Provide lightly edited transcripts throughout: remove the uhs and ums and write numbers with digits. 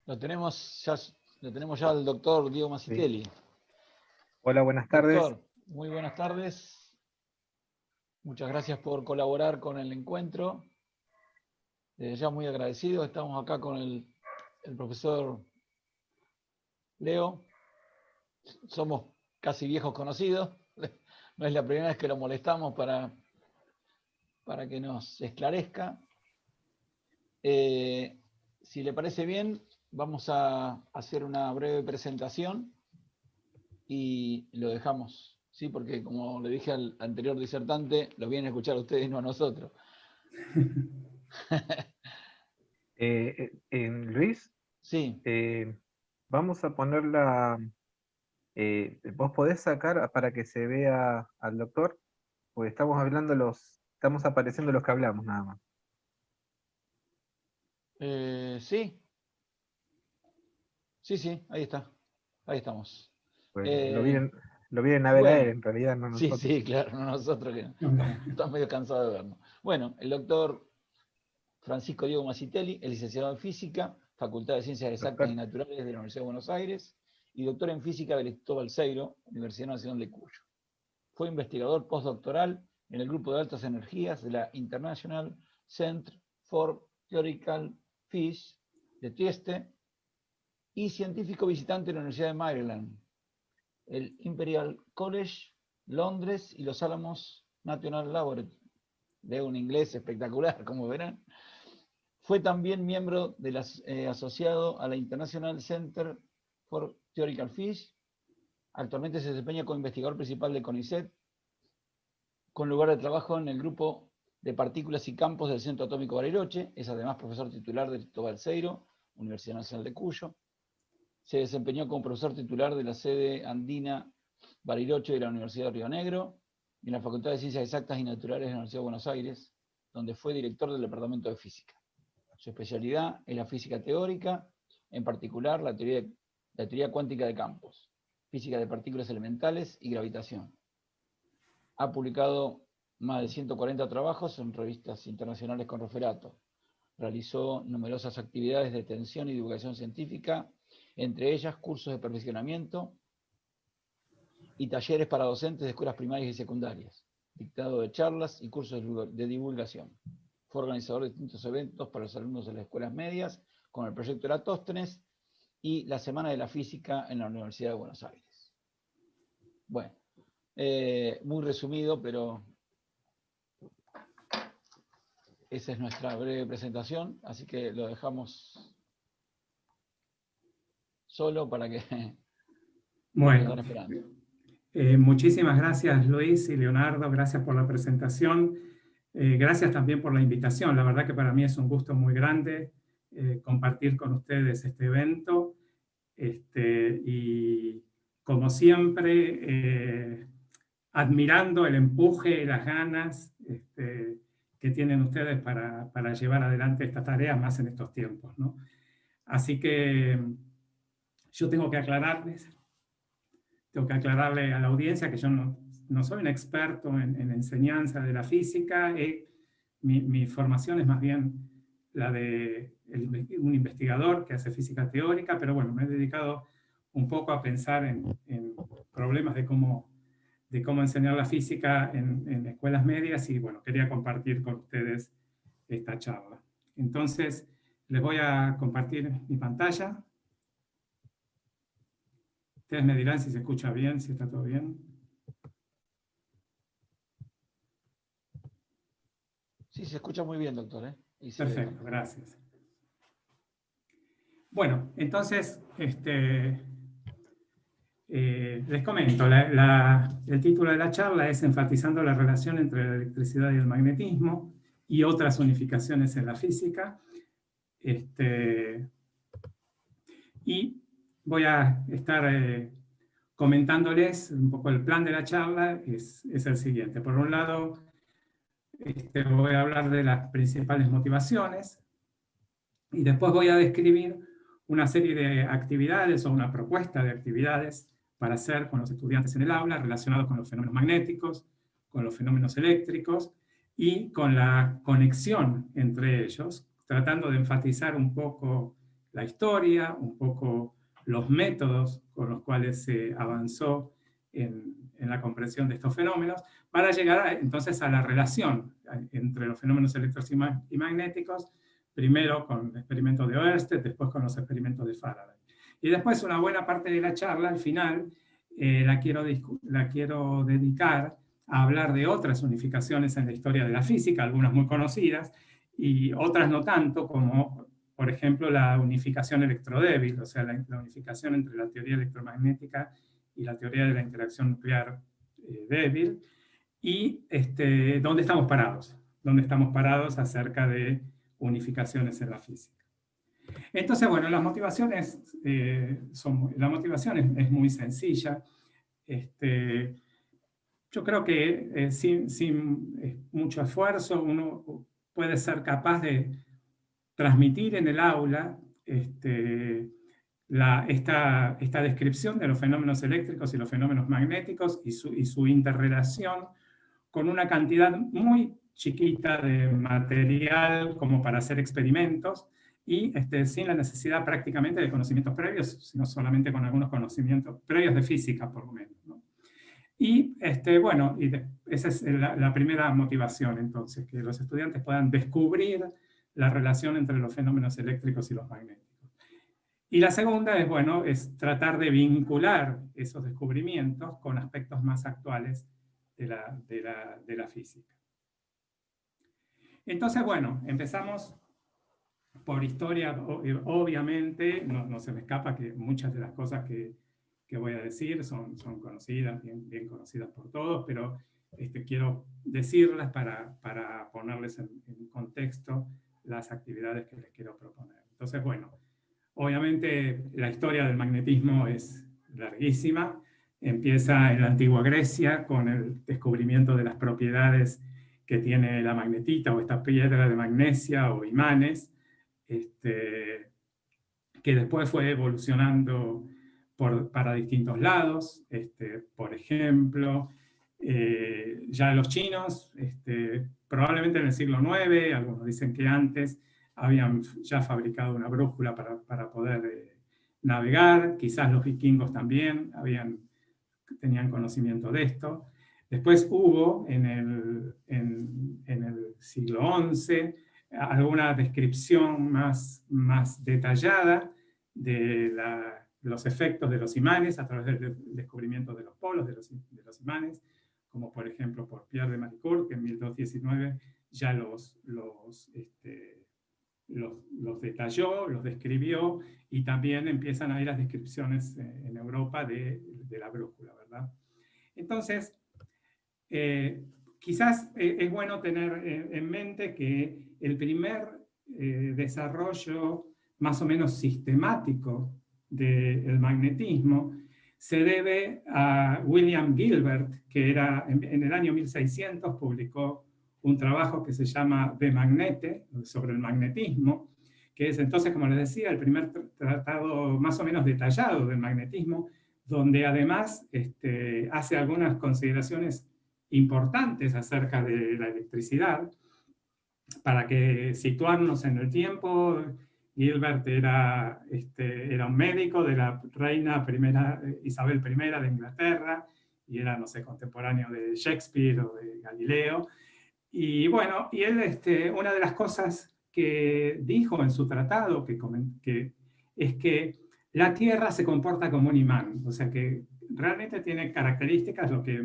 Lo tenemos ya al doctor Diego Masitelli. Sí. Hola, buenas tardes. Doctor, muy buenas tardes. Muchas gracias por colaborar con el encuentro. Desde ya muy agradecido. Estamos acá con el profesor Leo. Somos casi viejos conocidos. No es la primera vez que lo molestamos para que nos esclarezca. Si le parece bien, vamos a hacer una breve presentación y lo dejamos, ¿sí? Porque como le dije al anterior disertante, lo vienen a escuchar a ustedes, no a nosotros. Luis, Sí. vamos a ponerla, vos podés sacar para que se vea al doctor, porque estamos apareciendo los que hablamos nada más. Sí. Sí, ahí está. Ahí estamos. Pues lo vienen a ver a él, en realidad, no nosotros. Sí, claro, no nosotros, que estamos medio cansados de vernos. Bueno, el doctor Francisco Diego Masitelli es licenciado en Física, Facultad de Ciencias Exactas y Naturales de la Universidad de Buenos Aires, y doctor en Física del Instituto Balseiro, Universidad Nacional de Cuyo. Fue investigador postdoctoral en el Grupo de Altas Energías de la International Center for Theoretical Physics de Trieste, y científico visitante en la Universidad de Maryland, el Imperial College, Londres y los Alamos National Laboratory. De un inglés espectacular, como verán. Fue también miembro asociado a la International Center for Theoretical Physics. Actualmente se desempeña como investigador principal de CONICET, con lugar de trabajo en el grupo de partículas y campos del Centro Atómico Bariloche. Es además profesor titular del Instituto Balseiro, Universidad Nacional de Cuyo. Se desempeñó como profesor titular de la sede andina Bariloche de la Universidad de Río Negro y en la Facultad de Ciencias Exactas y Naturales de la Universidad de Buenos Aires, donde fue director del Departamento de Física. Su especialidad es la física teórica, en particular la teoría cuántica de campos, física de partículas elementales y gravitación. Ha publicado más de 140 trabajos en revistas internacionales con referato. Realizó numerosas actividades de extensión y divulgación científica, entre ellas cursos de perfeccionamiento y talleres para docentes de escuelas primarias y secundarias, dictado de charlas y cursos de divulgación. Fue organizador de distintos eventos para los alumnos de las escuelas medias, con el proyecto Eratóstenes y la Semana de la Física en la Universidad de Buenos Aires. Bueno, muy resumido, pero esa es nuestra breve presentación, así que lo dejamos solo para que bueno, lo están esperando. Muchísimas gracias Luis y Leonardo, gracias por la presentación, gracias también por la invitación. La verdad que para mí es un gusto muy grande compartir con ustedes este evento, y como siempre admirando el empuje y las ganas que tienen ustedes para llevar adelante esta tarea, más en estos tiempos, ¿no? Así que yo tengo que aclararle a la audiencia que yo no soy un experto en enseñanza de la física. Mi formación es más bien la de un investigador que hace física teórica, pero bueno, me he dedicado un poco a pensar en problemas de cómo enseñar la física en escuelas medias, y bueno, quería compartir con ustedes esta charla. Entonces, les voy a compartir mi pantalla. Ustedes me dirán si se escucha bien, si está todo bien. Sí, se escucha muy bien, doctor. Perfecto, gracias. Bueno, entonces, les comento, el título de la charla es Enfatizando la relación entre la electricidad y el magnetismo y otras unificaciones en la física. Y voy a estar comentándoles un poco el plan de la charla. Es el siguiente. Por un lado, voy a hablar de las principales motivaciones y después voy a describir una serie de actividades o una propuesta de actividades para hacer con los estudiantes en el aula relacionados con los fenómenos magnéticos, con los fenómenos eléctricos y con la conexión entre ellos, tratando de enfatizar un poco la historia, un poco los métodos con los cuales se avanzó en la comprensión de estos fenómenos, para llegar entonces a la relación entre los fenómenos eléctricos y magnéticos, primero con el experimento de Ørsted, después con los experimentos de Faraday. Y después una buena parte de la charla, al final, la quiero dedicar a hablar de otras unificaciones en la historia de la física, algunas muy conocidas, y otras no tanto, como por ejemplo la unificación electrodébil, o sea, la unificación entre la teoría electromagnética y la teoría de la interacción nuclear débil, y dónde estamos parados acerca de unificaciones en la física. Entonces, bueno, la motivación es muy sencilla. Yo creo que sin mucho esfuerzo uno puede ser capaz de transmitir en el aula esta descripción de los fenómenos eléctricos y los fenómenos magnéticos y su interrelación con una cantidad muy chiquita de material como para hacer experimentos y sin la necesidad prácticamente de conocimientos previos, sino solamente con algunos conocimientos previos de física, por lo menos, ¿no? Y bueno, esa es la primera motivación, entonces, que los estudiantes puedan descubrir la relación entre los fenómenos eléctricos y los magnéticos. Y la segunda es, bueno, es tratar de vincular esos descubrimientos con aspectos más actuales de la física. Entonces, bueno, empezamos por historia, obviamente, no se me escapa que muchas de las cosas que voy a decir son conocidas, bien conocidas por todos, pero quiero decirlas para ponerles en contexto las actividades que les quiero proponer. Entonces, bueno, obviamente la historia del magnetismo es larguísima. Empieza en la antigua Grecia con el descubrimiento de las propiedades que tiene la magnetita o esta piedra de magnesia o imanes, que después fue evolucionando para distintos lados. Por ejemplo, ya los chinos, probablemente en el siglo IX, algunos dicen que antes, habían ya fabricado una brújula para poder navegar. Quizás los vikingos también tenían conocimiento de esto. Después hubo en el siglo XI alguna descripción más detallada de los efectos de los imanes a través del descubrimiento de los polos de los imanes, como por ejemplo por Pierre de Maricourt, que en 1219 ya los detalló, los describió, y también empiezan ahí las descripciones en Europa de la brújula, ¿verdad? Entonces, quizás es bueno tener en mente que el primer desarrollo más o menos sistemático del magnetismo se debe a William Gilbert, que en el año 1600 publicó un trabajo que se llama De Magnete, sobre el magnetismo, que es entonces, como les decía, el primer tratado más o menos detallado del magnetismo, donde además hace algunas consideraciones importantes acerca de la electricidad. Para que situarnos en el tiempo, Gilbert era un médico de la reina Isabel I de Inglaterra, y era, no sé, contemporáneo de Shakespeare o de Galileo. Y bueno, y él, una de las cosas que dijo en su tratado, que es que la Tierra se comporta como un imán, o sea que realmente tiene características, lo que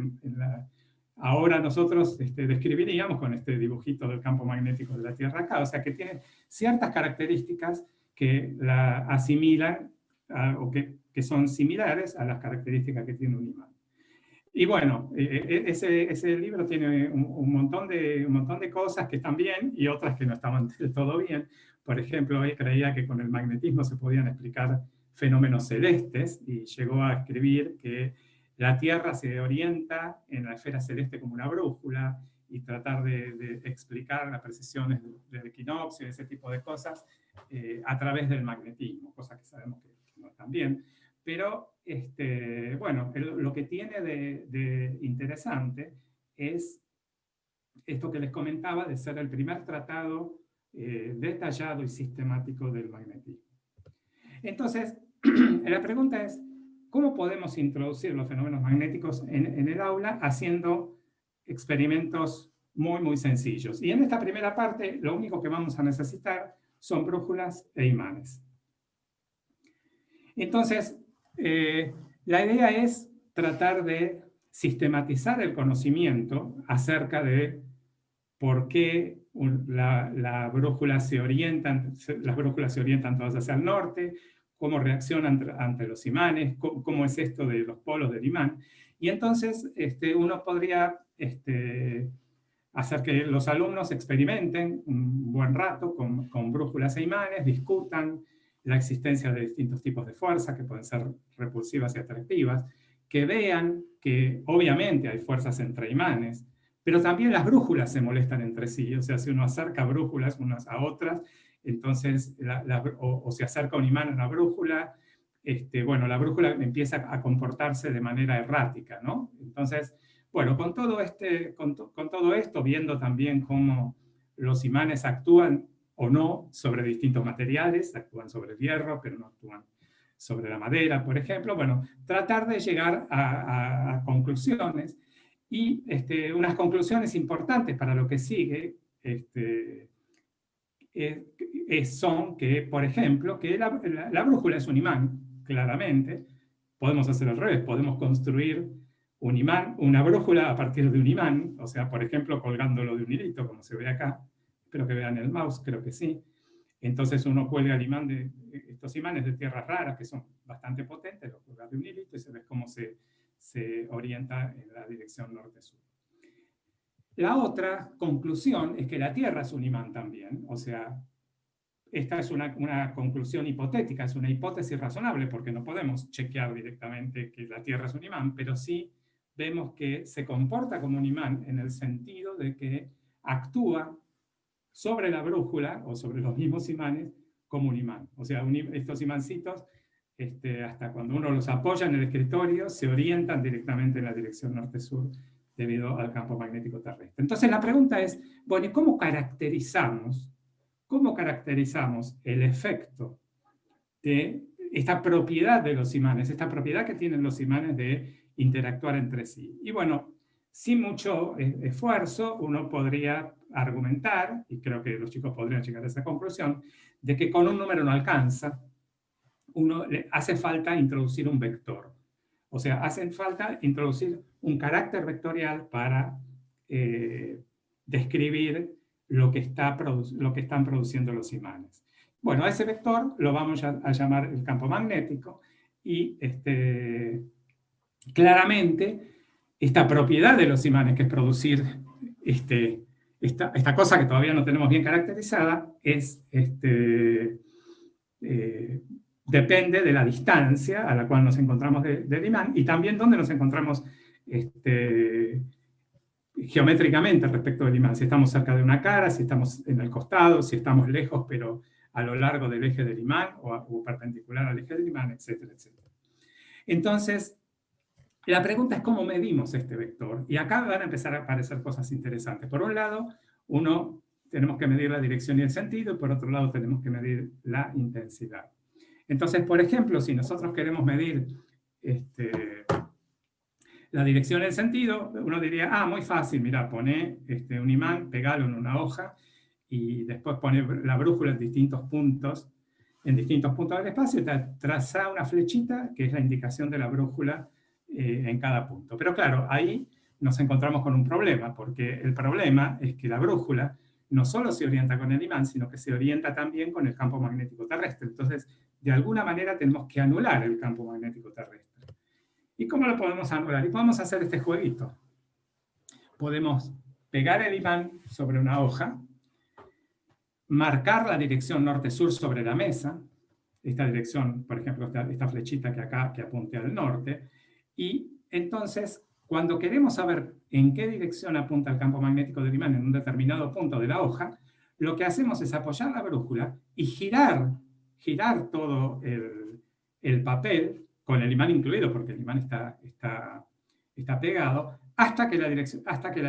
ahora nosotros describiríamos con este dibujito del campo magnético de la Tierra acá, o sea que tiene ciertas características que la asimilan o que son similares a las características que tiene un imán. Y bueno, ese libro tiene un montón de cosas que están bien y otras que no estaban del todo bien. Por ejemplo, él creía que con el magnetismo se podían explicar fenómenos celestes y llegó a escribir que la Tierra se orienta en la esfera celeste como una brújula, y tratar de explicar las precisiones del equinoccio y ese tipo de cosas a través del magnetismo, cosas que sabemos que no están bien. Pero, bueno, lo que tiene de interesante es esto que les comentaba, de ser el primer tratado detallado y sistemático del magnetismo. Entonces, la pregunta es, ¿cómo podemos introducir los fenómenos magnéticos en el aula haciendo experimentos muy, muy sencillos? Y en esta primera parte, lo único que vamos a necesitar son brújulas e imanes. Entonces, la idea es tratar de sistematizar el conocimiento acerca de por qué las brújulas se orientan todas hacia el norte, cómo reaccionan ante los imanes, cómo es esto de los polos del imán. Y entonces uno podría hacer que los alumnos experimenten un buen rato con brújulas e imanes, discutan la existencia de distintos tipos de fuerzas que pueden ser repulsivas y atractivas, que vean que obviamente hay fuerzas entre imanes, pero también las brújulas se molestan entre sí, o sea, si uno acerca brújulas unas a otras, entonces, o se acerca un imán a una brújula, bueno, la brújula empieza a comportarse de manera errática, ¿no? Entonces, bueno, con todo esto, viendo también cómo los imanes actúan o no sobre distintos materiales, actúan sobre el hierro, pero no actúan sobre la madera, por ejemplo, bueno, tratar de llegar a conclusiones, y unas conclusiones importantes para lo que sigue son que, por ejemplo, que la brújula es un imán, claramente. Podemos hacer al revés, podemos construir un imán, una brújula a partir de un imán, o sea, por ejemplo, colgándolo de un hilito, como se ve acá. Espero que vean el mouse, creo que sí. Entonces uno cuelga el imán de estos imanes de tierras raras, que son bastante potentes, los cuelga de un hilito y se ve cómo se orienta en la dirección norte-sur. La otra conclusión es que la Tierra es un imán también, o sea, esta es una conclusión hipotética, es una hipótesis razonable, porque no podemos chequear directamente que la Tierra es un imán, pero sí vemos que se comporta como un imán en el sentido de que actúa sobre la brújula o sobre los mismos imanes como un imán. O sea, estos imancitos, hasta cuando uno los apoya en el escritorio, se orientan directamente en la dirección norte-sur debido al campo magnético terrestre. Entonces la pregunta es, bueno, ¿y cómo caracterizamos el efecto de esta propiedad de los imanes, esta propiedad que tienen los imanes de interactuar entre sí? Y bueno, sin mucho esfuerzo, uno podría argumentar, y creo que los chicos podrían llegar a esa conclusión, de que con un número no alcanza, le hace falta introducir un vector. O sea, hace falta introducir un carácter vectorial para describir lo que están produciendo los imanes. Bueno, a ese vector lo vamos a llamar el campo magnético, y claramente esta propiedad de los imanes, que es producir esta cosa que todavía no tenemos bien caracterizada, depende de la distancia a la cual nos encontramos del imán, y también dónde nos encontramos geométricamente respecto del imán. Si estamos cerca de una cara, si estamos en el costado, si estamos lejos pero a lo largo del eje del imán o perpendicular al eje del imán, etcétera, etcétera. Entonces, la pregunta es cómo medimos este vector. Y acá van a empezar a aparecer cosas interesantes. Por un lado, tenemos que medir la dirección y el sentido, y por otro lado tenemos que medir la intensidad. Entonces, por ejemplo, si nosotros queremos medir la dirección y el sentido, uno diría, muy fácil, mira, poné un imán, pegalo en una hoja, y después pone la brújula en distintos puntos del espacio, y traza una flechita, que es la indicación de la brújula en cada punto. Pero claro, ahí nos encontramos con un problema, porque el problema es que la brújula no solo se orienta con el imán, sino que se orienta también con el campo magnético terrestre. Entonces, de alguna manera tenemos que anular el campo magnético terrestre. ¿Y cómo lo podemos anular? Y podemos hacer este jueguito. Podemos pegar el imán sobre una hoja, marcar la dirección norte-sur sobre la mesa, esta dirección, por ejemplo, esta flechita que apunte al norte, y entonces, cuando queremos saber en qué dirección apunta el campo magnético del imán en un determinado punto de la hoja, lo que hacemos es apoyar la brújula y girar todo el papel, con el imán incluido, porque el imán está pegado, hasta que la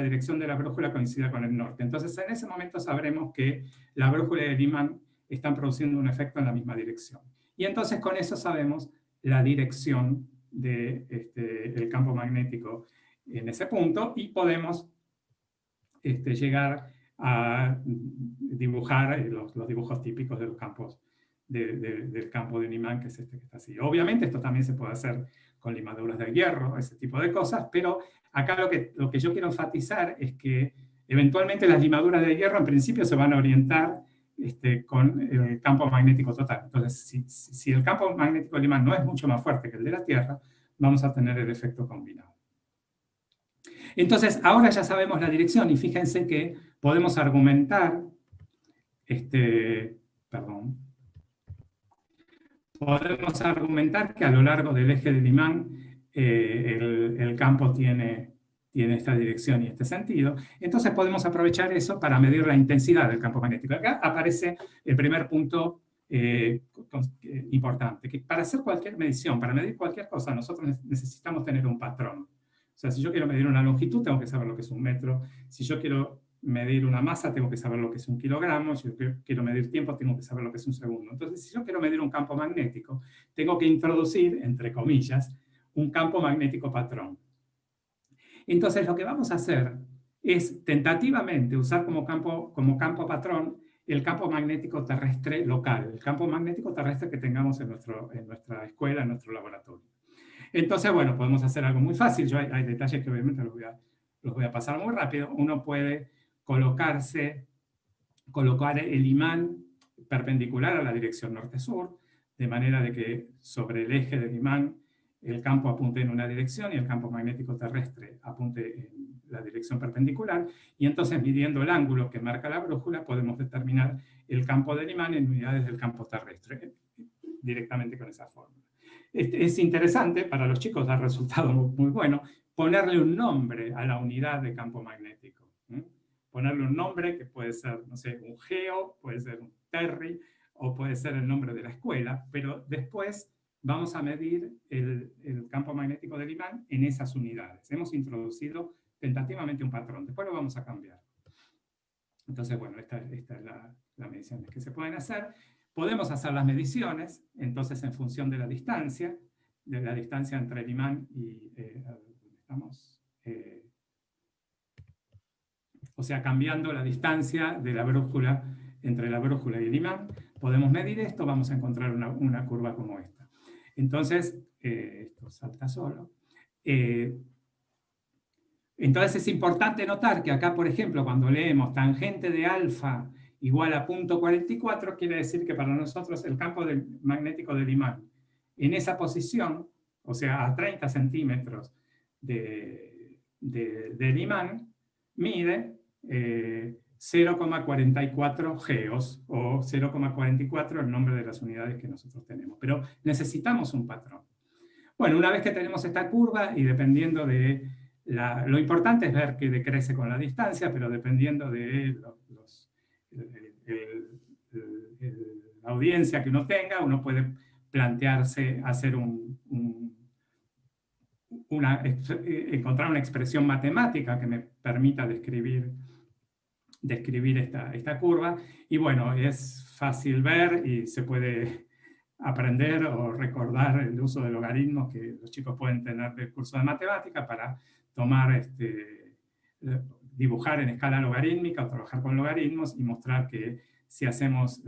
dirección de la brújula coincida con el norte. Entonces, en ese momento sabremos que la brújula y el imán están produciendo un efecto en la misma dirección. Y entonces con eso sabemos la dirección del campo magnético en ese punto y podemos llegar a dibujar los dibujos típicos de los campos del campo de un imán, que es este que está así. Obviamente esto también se puede hacer con limaduras de hierro, ese tipo de cosas, pero acá lo que yo quiero enfatizar es que eventualmente las limaduras de hierro en principio se van a orientar con el campo magnético total. Entonces, si el campo magnético del imán no es mucho más fuerte que el de la Tierra, vamos a tener el efecto combinado. Entonces, ahora ya sabemos la dirección y fíjense que podemos argumentar, podemos argumentar que a lo largo del eje del imán el campo tiene esta dirección y este sentido. Entonces podemos aprovechar eso para medir la intensidad del campo magnético. Acá aparece el primer punto importante, que para hacer cualquier medición, para medir cualquier cosa, nosotros necesitamos tener un patrón. O sea, si yo quiero medir una longitud, tengo que saber lo que es un metro. Si yo quiero medir una masa, tengo que saber lo que es un kilogramo. Si yo quiero medir tiempo, tengo que saber lo que es un segundo. Entonces, si yo quiero medir un campo magnético, tengo que introducir, entre comillas, un campo magnético patrón. Entonces, lo que vamos a hacer es tentativamente usar como campo patrón el campo magnético terrestre local, el campo magnético terrestre que tengamos en nuestra escuela, en nuestro laboratorio. Entonces, bueno, podemos hacer algo muy fácil. Hay detalles que obviamente los voy a pasar muy rápido. Uno puede colocar el imán perpendicular a la dirección norte-sur, de manera de que sobre el eje del imán el campo apunte en una dirección y el campo magnético terrestre apunte en la dirección perpendicular, y entonces midiendo el ángulo que marca la brújula podemos determinar el campo del imán en unidades del campo terrestre, directamente con esa fórmula. Es interesante, para los chicos da resultado muy bueno, ponerle un nombre a la unidad de campo magnético. Ponerle un nombre que puede ser, no sé, un geo, puede ser un terri, o puede ser el nombre de la escuela, pero después vamos a medir el campo magnético del imán en esas unidades. Hemos introducido tentativamente un patrón, después lo vamos a cambiar. Entonces, bueno, esta es la medición que se pueden hacer. Podemos hacer las mediciones, entonces en función de la distancia entre el imán y... o sea, cambiando la distancia de la brújula, entre la brújula y el imán, podemos medir esto, vamos a encontrar una curva como esta. Entonces, esto salta solo. Entonces es importante notar que acá, por ejemplo, cuando leemos tangente de alfa igual a 0.44, quiere decir que para nosotros el campo magnético del imán en esa posición, o sea, a 30 centímetros del imán, mide 0,44 geos, o 0,44 el nombre de las unidades que nosotros tenemos. Pero necesitamos un patrón. Bueno, una vez que tenemos esta curva, y dependiendo de... lo importante es ver que decrece con la distancia, pero dependiendo de la audiencia que uno tenga, uno puede plantearse hacer encontrar una expresión matemática que me permita describir esta curva. Y bueno, es fácil ver y se puede aprender o recordar el uso de logaritmos que los chicos pueden tener del curso de matemática para tomar, dibujar en escala logarítmica o trabajar con logaritmos y mostrar que si hacemos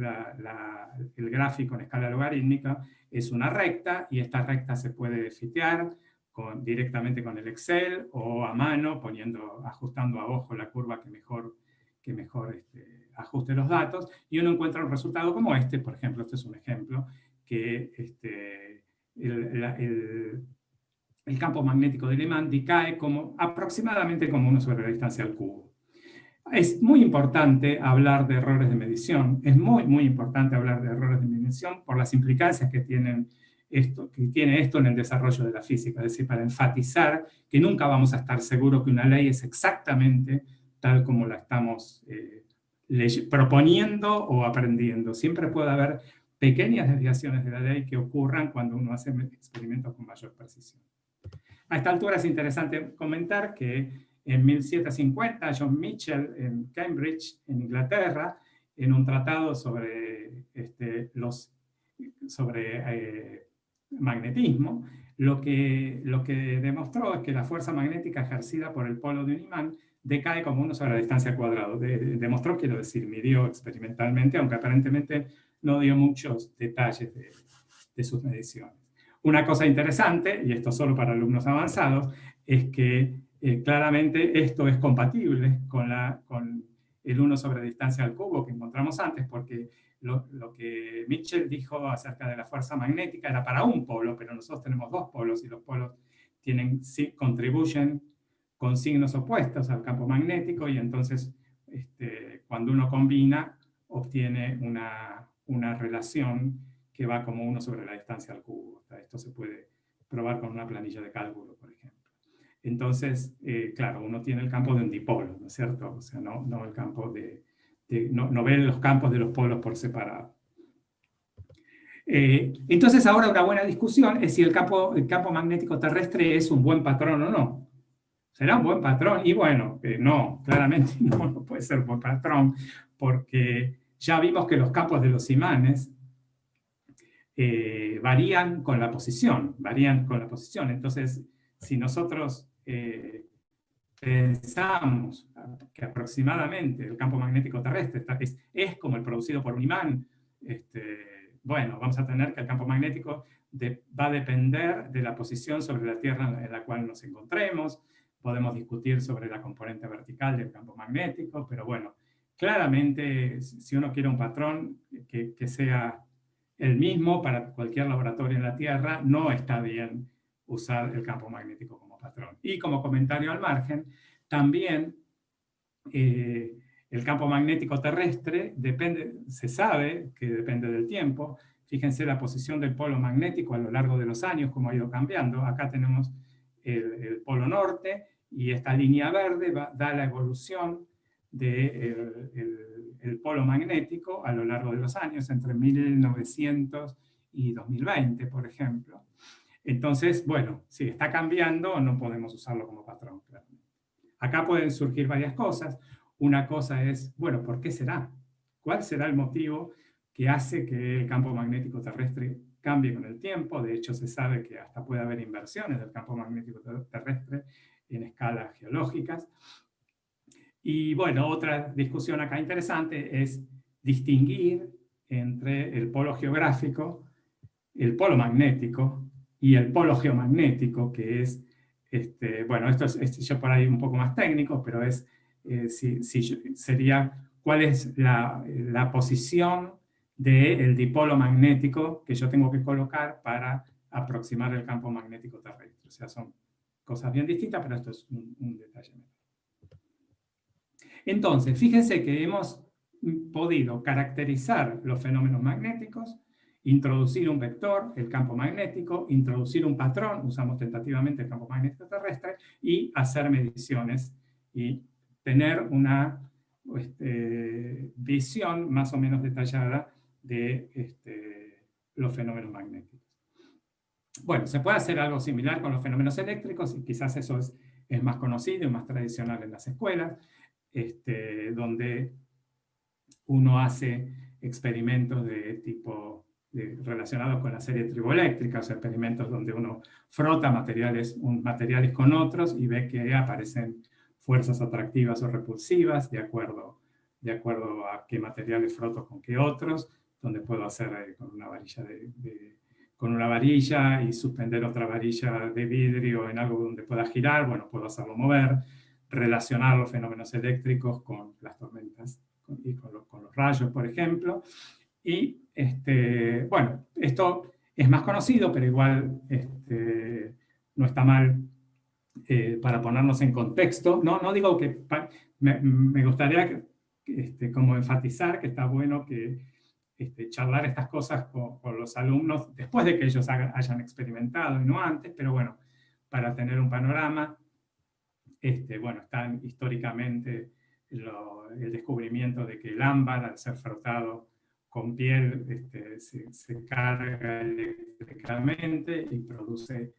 el gráfico en escala logarítmica es una recta, y esta recta se puede fitear directamente con el Excel o a mano, ajustando a ojo la curva que mejor ajuste los datos, y uno encuentra un resultado como este. Por ejemplo, este es un ejemplo, que el campo magnético del imán decae aproximadamente como 1 sobre la distancia al cubo. Es muy importante hablar de errores de medición, es muy, muy importante hablar de errores de medición por las implicancias que tiene esto en el desarrollo de la física, es decir, para enfatizar que nunca vamos a estar seguros que una ley es exactamente tal como la estamos proponiendo o aprendiendo. Siempre puede haber pequeñas desviaciones de la ley que ocurran cuando uno hace experimentos con mayor precisión. A esta altura es interesante comentar que en 1750 John Michell en Cambridge, en Inglaterra, en un tratado sobre los magnetismo, lo que demostró es que la fuerza magnética ejercida por el polo de un imán decae como 1 sobre la distancia al cuadrado. Demostró, quiero decir, midió experimentalmente, aunque aparentemente no dio muchos detalles de sus mediciones. Una cosa interesante, y esto solo para alumnos avanzados, es que claramente esto es compatible con el 1 sobre distancia al cubo que encontramos antes, porque lo que Mitchell dijo acerca de la fuerza magnética era para un polo, pero nosotros tenemos 2 polos, y los polos contribuyen con signos opuestos al campo magnético, y entonces cuando uno combina, obtiene una relación que va como 1 sobre la distancia al cubo. Esto se puede probar con una planilla de cálculo, por ejemplo. Entonces, claro, uno tiene el campo de un dipolo, ¿no es cierto? O sea, no el campo no ve los campos de los polos por separado. Entonces, ahora una buena discusión es si el campo magnético terrestre es un buen patrón o no. ¿Será un buen patrón? Y bueno, no, claramente no puede ser un buen patrón, porque ya vimos que los campos de los imanes varían con la posición. Entonces, si nosotros pensamos que aproximadamente el campo magnético terrestre es como el producido por un imán, bueno, vamos a tener que el campo magnético va a depender de la posición sobre la Tierra en la cual nos encontremos. Podemos discutir sobre la componente vertical del campo magnético, pero bueno, claramente si uno quiere un patrón que sea el mismo para cualquier laboratorio en la Tierra, no está bien usar el campo magnético como patrón. Y como comentario al margen, también el campo magnético terrestre se sabe que depende del tiempo. Fíjense la posición del polo magnético a lo largo de los años, cómo ha ido cambiando. Acá tenemos el polo norte, y esta línea verde da la evolución del polo magnético a lo largo de los años, entre 1900 y 2020, por ejemplo. Entonces, bueno, si está cambiando, no podemos usarlo como patrón, claramente. Acá pueden surgir varias cosas. Una cosa es, bueno, ¿por qué será? ¿Cuál será el motivo que hace que el campo magnético terrestre cambie con el tiempo? De hecho, se sabe que hasta puede haber inversiones del campo magnético terrestre en escalas geológicas. Y bueno, otra discusión acá interesante es distinguir entre el polo geográfico, el polo magnético y el polo geomagnético, que es, bueno, esto es ya por ahí un poco más técnico, pero es, sería cuál es la posición del dipolo magnético que yo tengo que colocar para aproximar el campo magnético terrestre. O sea, son cosas bien distintas, pero esto es un detalle menor. Entonces, fíjense que hemos podido caracterizar los fenómenos magnéticos, introducir un vector, el campo magnético, introducir un patrón, usamos tentativamente el campo magnético terrestre, y hacer mediciones y tener una visión más o menos detallada de los fenómenos magnéticos. Bueno, se puede hacer algo similar con los fenómenos eléctricos, y quizás eso es más conocido y más tradicional en las escuelas, donde uno hace experimentos de tipo relacionados con la serie triboeléctrica, o sea, experimentos donde uno frota materiales con otros y ve que aparecen fuerzas atractivas o repulsivas de acuerdo a qué materiales froto con qué otros, donde puedo hacer con una varilla y suspender otra varilla de vidrio en algo donde pueda girar, bueno, puedo hacerlo mover, relacionar los fenómenos eléctricos con las tormentas y con los rayos, por ejemplo. Y, bueno, esto es más conocido, pero igual no está mal para ponernos en contexto. No digo que... Me gustaría como enfatizar que está bueno que charlar estas cosas con los alumnos después de que ellos hayan experimentado y no antes, pero bueno, para tener un panorama. Bueno, están históricamente el descubrimiento de que el ámbar, al ser frotado con piel, se carga eléctricamente y produce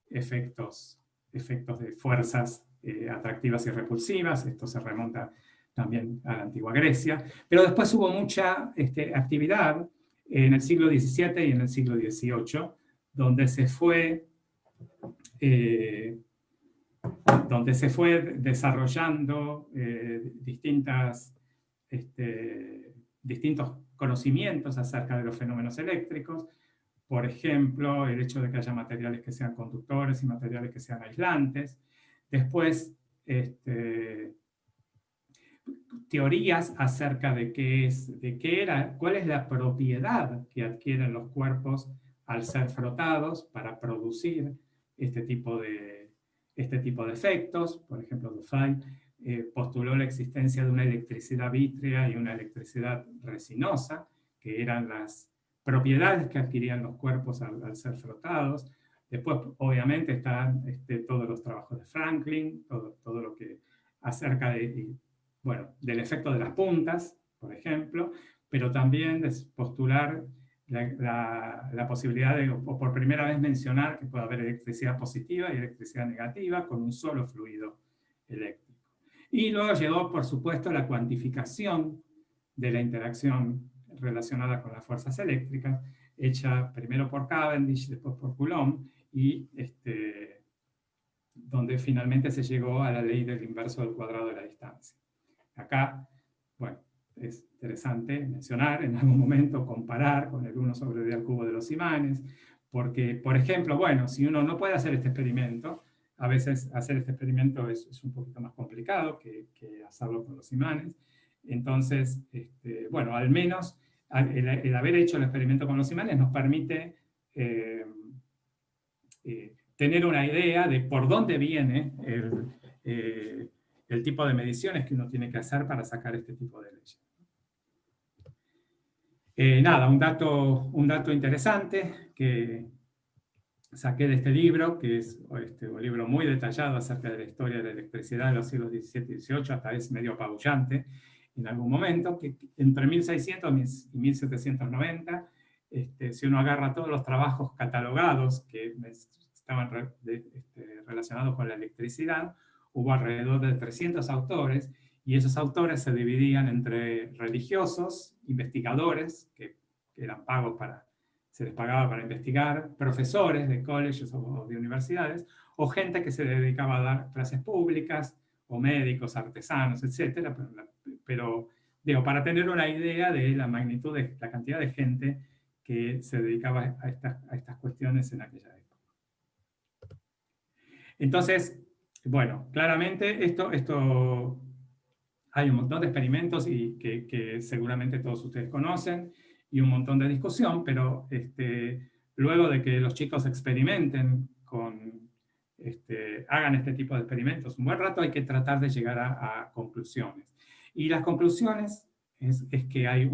efectos de fuerzas atractivas y repulsivas. Esto se remonta también a la antigua Grecia. Pero después hubo mucha actividad en el siglo XVII y en el siglo XVIII, donde se fue desarrollando distintos conocimientos acerca de los fenómenos eléctricos. Por ejemplo, el hecho de que haya materiales que sean conductores y materiales que sean aislantes. Después, teorías acerca de cuál es la propiedad que adquieren los cuerpos al ser frotados para producir este tipo de efectos. Por ejemplo, Dufay postuló la existencia de una electricidad vítrea y una electricidad resinosa, que eran las propiedades que adquirían los cuerpos al ser frotados. Después, obviamente, están todos los trabajos de Franklin, todo lo que acerca del efecto de las puntas, por ejemplo, pero también de postular la posibilidad de, o por primera vez mencionar que puede haber electricidad positiva y electricidad negativa con un solo fluido eléctrico. Y luego llegó, por supuesto, la cuantificación de la interacción relacionada con las fuerzas eléctricas, hecha primero por Cavendish, después por Coulomb, y donde finalmente se llegó a la ley del inverso del cuadrado de la distancia. Acá, bueno, es interesante mencionar, en algún momento comparar con el 1 sobre d al cubo de los imanes, porque, por ejemplo, bueno, si uno no puede hacer este experimento, a veces hacer este experimento es un poquito más complicado que hacerlo con los imanes. Entonces, bueno, al menos el haber hecho el experimento con los imanes nos permite tener una idea de por dónde viene el tipo de mediciones que uno tiene que hacer para sacar este tipo de leyes. Nada, un dato interesante que saqué de este libro, que es un libro muy detallado acerca de la historia de la electricidad de los siglos XVII y XVIII, hasta es medio apabullante en algún momento, que entre 1600 y 1790, si uno agarra todos los trabajos catalogados que estaban relacionados con la electricidad, hubo alrededor de 300 autores, y esos autores se dividían entre religiosos, investigadores, que eran pagos se les pagaba para investigar, profesores de colegios o de universidades, o gente que se dedicaba a dar clases públicas, o médicos, artesanos, etc. Pero digo, para tener una idea de la magnitud de la cantidad de gente que se dedicaba a estas cuestiones en aquella época. Entonces, bueno, claramente esto hay un montón de experimentos y que seguramente todos ustedes conocen, y un montón de discusión, pero luego de que los chicos experimenten hagan este tipo de experimentos un buen rato, hay que tratar de llegar a conclusiones. Y las conclusiones es que hay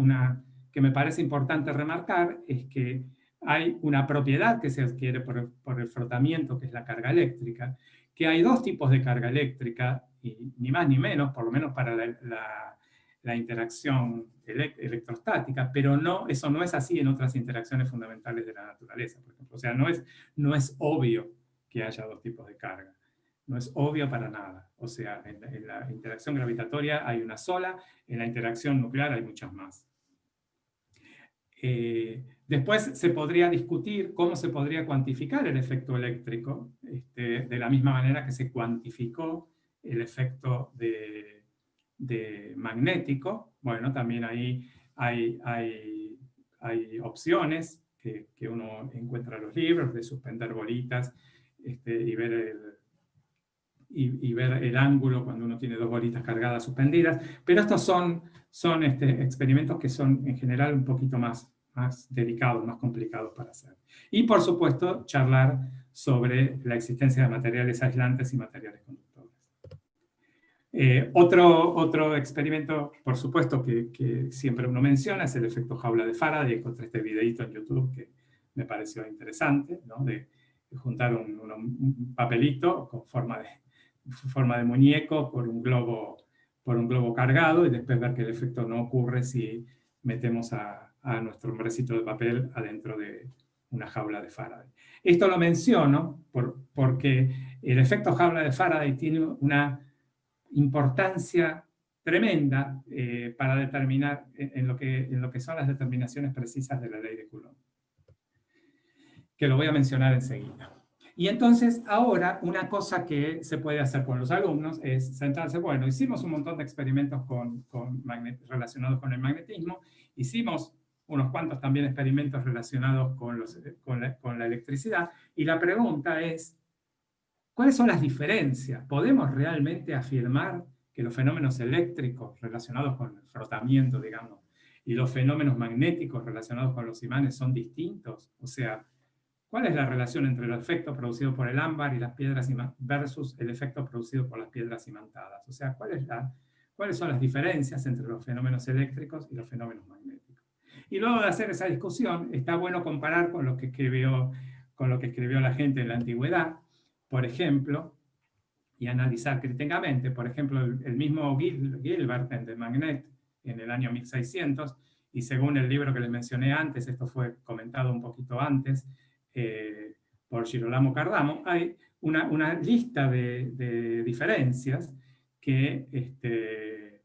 que me parece importante remarcar, es que hay una propiedad que se adquiere por el frotamiento, que es la carga eléctrica, que hay dos tipos de carga eléctrica, y ni más ni menos, por lo menos para la interacción electrostática, pero eso no es así en otras interacciones fundamentales de la naturaleza, por ejemplo. O sea, no es obvio que haya dos tipos de carga. No es obvio para nada. O sea, en la interacción gravitatoria hay una sola, en la interacción nuclear hay muchas más. Después se podría discutir cómo se podría cuantificar el efecto eléctrico, de la misma manera que se cuantificó el efecto de magnético. Bueno, también ahí hay opciones que uno encuentra en los libros, de suspender bolitas y ver el ángulo cuando uno tiene dos bolitas cargadas suspendidas. Pero estos son experimentos que son en general un poquito más delicados, más complicados para hacer. Y por supuesto, charlar sobre la existencia de materiales aislantes y materiales conductores. Otro experimento, por supuesto, que siempre uno menciona es el efecto jaula de Faraday. Encontré este videito en YouTube que me pareció interesante, ¿no? De juntar un papelito con forma de muñeco por un globo cargado, y después ver que el efecto no ocurre si metemos a nuestro hombrecito de papel adentro de una jaula de Faraday. Esto lo menciono porque el efecto jaula de Faraday tiene una importancia tremenda para determinar en lo que son las determinaciones precisas de la ley de Coulomb, que lo voy a mencionar enseguida. Y entonces, ahora, una cosa que se puede hacer con los alumnos es sentarse, bueno, hicimos un montón de experimentos relacionados con el magnetismo, hicimos unos cuantos también experimentos relacionados con la electricidad, y la pregunta es, ¿cuáles son las diferencias? ¿Podemos realmente afirmar que los fenómenos eléctricos relacionados con el frotamiento, digamos, y los fenómenos magnéticos relacionados con los imanes son distintos? O sea, ¿cuál es la relación entre el efecto producido por el ámbar y las piedras versus el efecto producido por las piedras imantadas? O sea, ¿cuáles son las diferencias entre los fenómenos eléctricos y los fenómenos magnéticos? Y luego de hacer esa discusión, está bueno comparar con lo que escribió la gente en la antigüedad, por ejemplo, y analizar críticamente. Por ejemplo, el mismo Gilbert en The Magnet, en el año 1600, y según el libro que les mencioné antes, esto fue comentado un poquito antes, por Girolamo Cardano, hay una lista de diferencias que,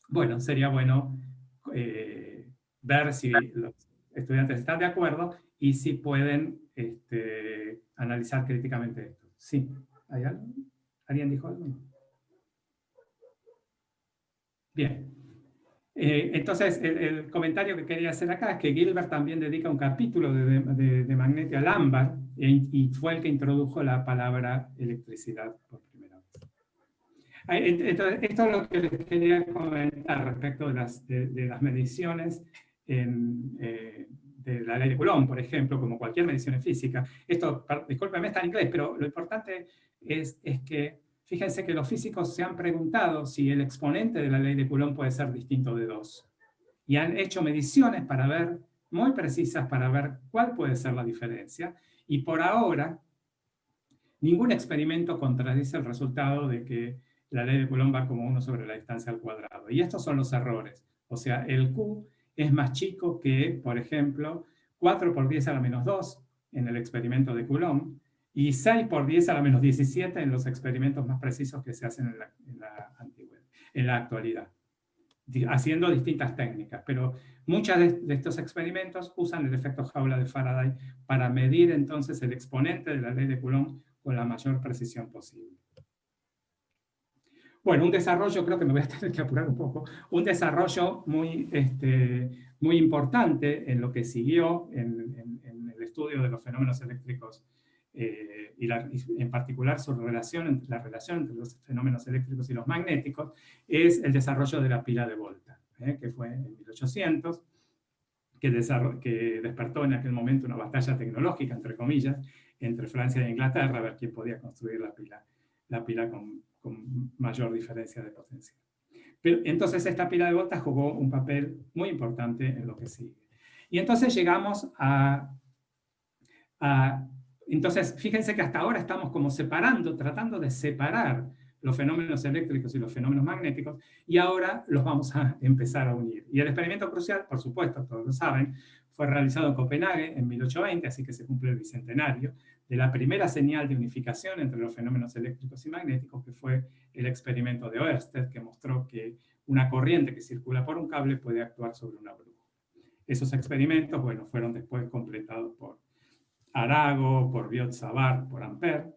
bueno, sería bueno ver si los estudiantes están de acuerdo y si pueden analizar críticamente esto. Sí, ¿hay algo? ¿Alguien dijo algo? Bien. Entonces, el comentario que quería hacer acá es que Gilbert también dedica un capítulo de Magneto al ámbar y fue el que introdujo la palabra electricidad por primera vez. Entonces, esto es lo que les quería comentar respecto de las mediciones de la ley de Coulomb, por ejemplo, como cualquier medición en física. Esto, discúlpenme, está en inglés, pero lo importante es que fíjense que los físicos se han preguntado si el exponente de la ley de Coulomb puede ser distinto de 2. Y han hecho mediciones muy precisas para ver cuál puede ser la diferencia. Y por ahora, ningún experimento contradice el resultado de que la ley de Coulomb va como 1 sobre la distancia al cuadrado. Y estos son los errores. O sea, el Q es más chico que, por ejemplo, 4 por 10 a la menos 2 en el experimento de Coulomb, y 6 por 10 a la menos 17 en los experimentos más precisos que se hacen en la actualidad, haciendo distintas técnicas. Pero muchos de estos experimentos usan el efecto jaula de Faraday para medir entonces el exponente de la ley de Coulomb con la mayor precisión posible. Bueno, un desarrollo, creo que me voy a tener que apurar un poco, un desarrollo muy importante en lo que siguió en el estudio de los fenómenos eléctricos y en particular la relación entre los fenómenos eléctricos y los magnéticos, es el desarrollo de la pila de Volta, que fue en 1800, que despertó en aquel momento una batalla tecnológica, entre comillas, entre Francia e Inglaterra, a ver quién podía construir la pila con mayor diferencia de potencia. Pero entonces esta pila de Volta jugó un papel muy importante en lo que sigue. Y entonces llegamos entonces, fíjense que hasta ahora estamos como tratando de separar los fenómenos eléctricos y los fenómenos magnéticos, y ahora los vamos a empezar a unir. Y el experimento crucial, por supuesto, todos lo saben, fue realizado en Copenhague en 1820, así que se cumple el bicentenario de la primera señal de unificación entre los fenómenos eléctricos y magnéticos, que fue el experimento de Ørsted, que mostró que una corriente que circula por un cable puede actuar sobre una brújula. Esos experimentos, bueno, fueron después completados por Arago, por Biot-Savart, por Ampère,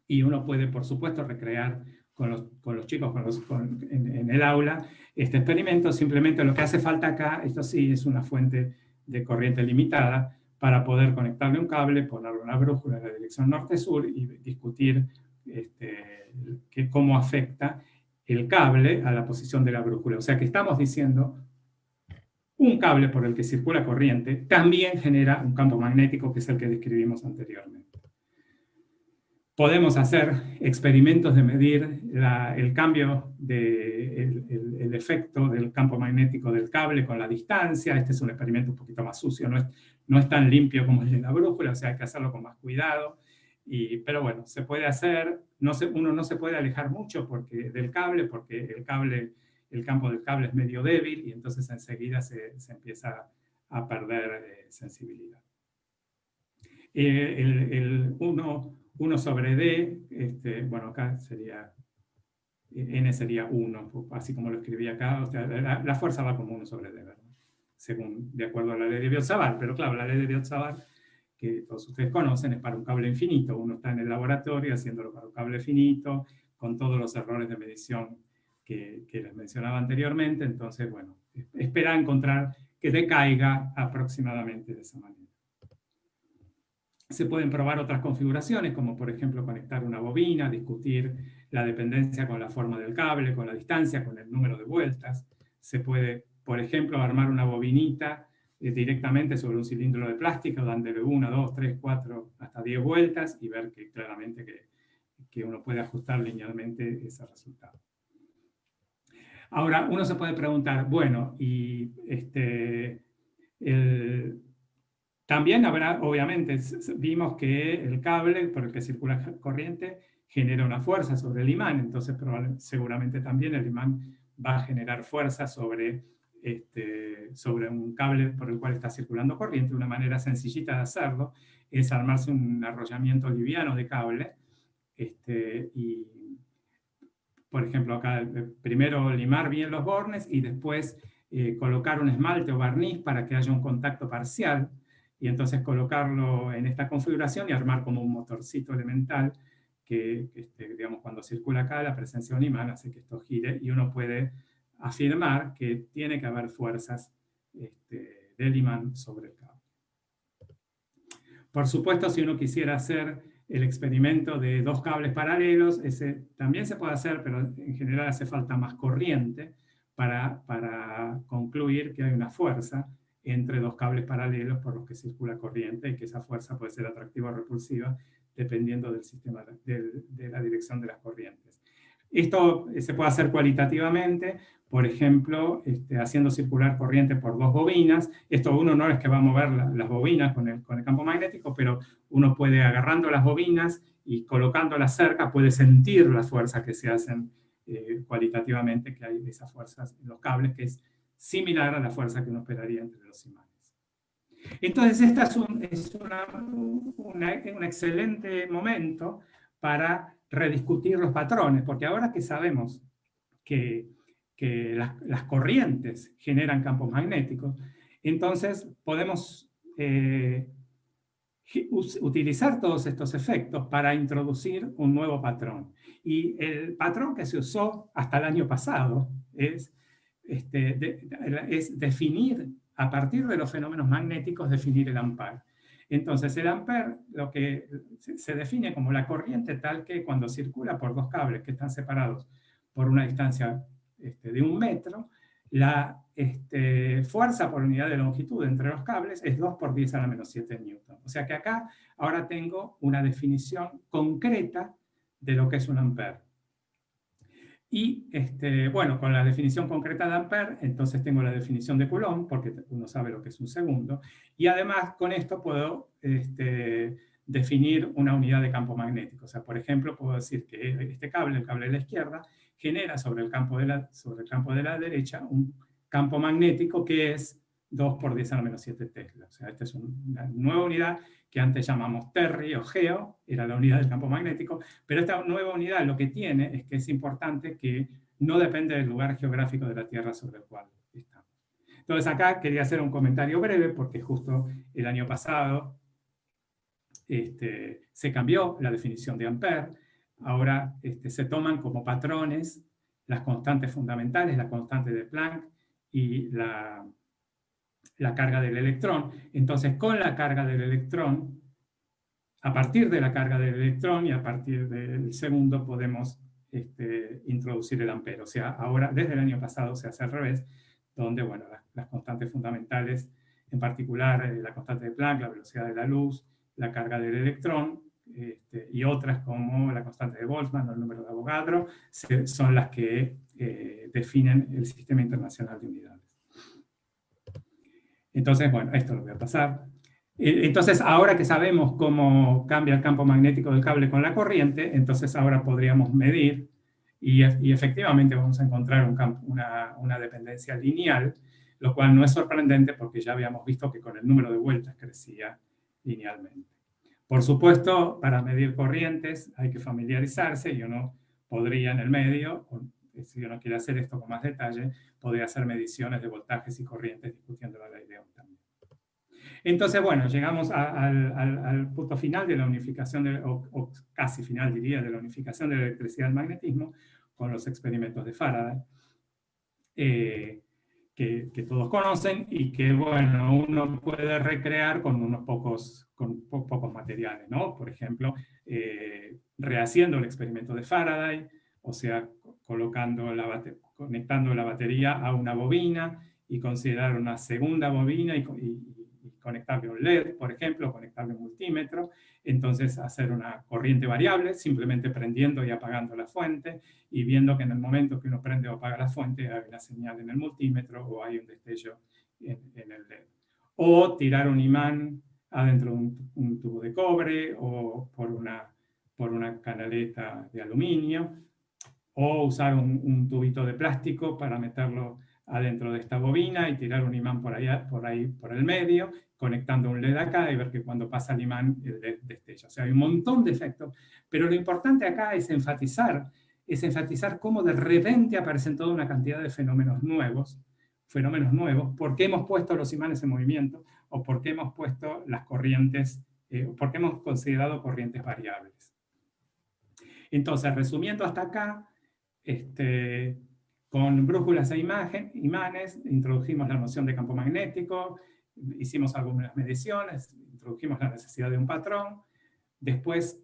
y uno puede, por supuesto, recrear con los chicos en el aula este experimento. Simplemente lo que hace falta acá, esto sí es una fuente de corriente limitada, para poder conectarle un cable, ponerle una brújula en la dirección norte-sur y discutir cómo afecta el cable a la posición de la brújula. O sea que estamos diciendo, un cable por el que circula corriente también genera un campo magnético, que es el que describimos anteriormente. Podemos hacer experimentos de medir el cambio el efecto del campo magnético del cable con la distancia. Este es un experimento un poquito más sucio, no es tan limpio como el de la brújula, o sea, hay que hacerlo con más cuidado. Pero bueno, se puede hacer, uno no se puede alejar mucho del cable, porque el campo del cable es medio débil, y entonces enseguida se empieza a perder sensibilidad. 1 sobre D, bueno, acá sería N sería 1, así como lo escribí acá. O sea, la fuerza va como 1 sobre D, ¿verdad? De acuerdo a la ley de Biot-Savart. Pero claro, la ley de Biot-Savart, que todos ustedes conocen, es para un cable infinito. Uno está en el laboratorio haciéndolo para un cable finito, con todos los errores de medición que les mencionaba anteriormente. Entonces, bueno, espera encontrar que decaiga aproximadamente de esa manera. Se pueden probar otras configuraciones, como por ejemplo conectar una bobina, discutir la dependencia con la forma del cable, con la distancia, con el número de vueltas. Se puede, por ejemplo, armar una bobinita directamente sobre un cilindro de plástico, dándole 1, 2, 3, 4, hasta 10 vueltas y ver que claramente que uno puede ajustar linealmente ese resultado. Ahora, uno se puede preguntar, bueno, y también habrá, obviamente, vimos que el cable por el que circula corriente genera una fuerza sobre el imán, entonces seguramente también el imán va a generar fuerza sobre un cable por el cual está circulando corriente. Una manera sencillita de hacerlo es armarse un arrollamiento liviano de cable, y, por ejemplo, acá primero limar bien los bornes y después colocar un esmalte o barniz para que haya un contacto parcial, y entonces colocarlo en esta configuración y armar como un motorcito elemental que digamos, cuando circula acá, la presencia de un imán hace que esto gire, y uno puede afirmar que tiene que haber fuerzas del imán sobre el cable. Por supuesto, si uno quisiera hacer el experimento de 2 cables paralelos, ese también se puede hacer, pero en general hace falta más corriente para concluir que hay una fuerza entre 2 cables paralelos por los que circula corriente, y que esa fuerza puede ser atractiva o repulsiva dependiendo del sistema, de la dirección de las corrientes. Esto se puede hacer cualitativamente, por ejemplo, haciendo circular corriente por 2 bobinas. Esto uno no es que va a mover las bobinas con el campo magnético, pero uno puede, agarrando las bobinas y colocándolas cerca, puede sentir las fuerzas que se hacen cualitativamente, que hay esas fuerzas en los cables, que es similar a la fuerza que uno esperaría entre los imanes. Entonces, este es un excelente momento para rediscutir los patrones, porque ahora que sabemos que las corrientes generan campos magnéticos, entonces podemos utilizar todos estos efectos para introducir un nuevo patrón. Y el patrón que se usó hasta el año pasado es definir, a partir de los fenómenos magnéticos, definir el ampere. Entonces, el ampere lo que se define como la corriente tal que cuando circula por 2 cables que están separados por una distancia de 1 metro, la fuerza por unidad de longitud entre los cables es 2 por 10 a la menos 7 newton. O sea que acá ahora tengo una definición concreta de lo que es un ampere. Y bueno, con la definición concreta de ampere, entonces tengo la definición de Coulomb, porque uno sabe lo que es un segundo, y además con esto puedo definir una unidad de campo magnético. O sea, por ejemplo, puedo decir que este cable, el cable de la izquierda, genera sobre el campo de la derecha un campo magnético que es 2 por 10 a la menos 7 Tesla. O sea, esta es una nueva unidad que antes llamamos Terry o Geo, era la unidad del campo magnético, pero esta nueva unidad lo que tiene es que es importante que no depende del lugar geográfico de la Tierra sobre el cual estamos. Entonces acá quería hacer un comentario breve, porque justo el año pasado se cambió la definición de ampere. Ahora se toman como patrones las constantes fundamentales, la constante de Planck y la carga del electrón. Entonces, con la carga del electrón, a partir de la carga del electrón y a partir del segundo, podemos introducir el ampere. O sea, ahora, desde el año pasado, se hace al revés, donde, bueno, las constantes fundamentales, en particular la constante de Planck, la velocidad de la luz, la carga del electrón, y otras como la constante de Boltzmann o el número de Avogadro, son las que definen el sistema internacional de unidades. Entonces, bueno, esto lo voy a pasar. Entonces, ahora que sabemos cómo cambia el campo magnético del cable con la corriente, entonces ahora podríamos medir, y efectivamente vamos a encontrar una dependencia lineal, lo cual no es sorprendente porque ya habíamos visto que con el número de vueltas crecía linealmente. Por supuesto, para medir corrientes hay que familiarizarse, y uno podría en el medio, si uno quiere hacer esto con más detalle, podría hacer mediciones de voltajes y corrientes discutiendo la ley de Ohm también. Entonces, bueno, llegamos al punto final de la unificación, o casi final diría, de la unificación de la electricidad y el magnetismo con los experimentos de Faraday, que todos conocen y que, bueno, uno puede recrear con pocos materiales, ¿no? Por ejemplo, rehaciendo el experimento de Faraday, o sea, conectando la batería a una bobina y considerar una segunda bobina y conectarle un LED, por ejemplo, conectarle un multímetro, entonces hacer una corriente variable, simplemente prendiendo y apagando la fuente, y viendo que en el momento que uno prende o apaga la fuente hay una señal en el multímetro o hay un destello en el LED. O tirar un imán adentro de un tubo de cobre o por una canaleta de aluminio, o usar un tubito de plástico para meterlo adentro de esta bobina y tirar un imán por el medio, conectando un LED acá y ver que cuando pasa el imán el LED destella. O sea, hay un montón de efectos, pero lo importante acá es enfatizar cómo de repente aparecen toda una cantidad de fenómenos nuevos, porque hemos puesto los imanes en movimiento o porque hemos puesto las corrientes, porque hemos considerado corrientes variables. Entonces, resumiendo hasta acá, con brújulas e imanes, introdujimos la noción de campo magnético, hicimos algunas mediciones, introdujimos la necesidad de un patrón, después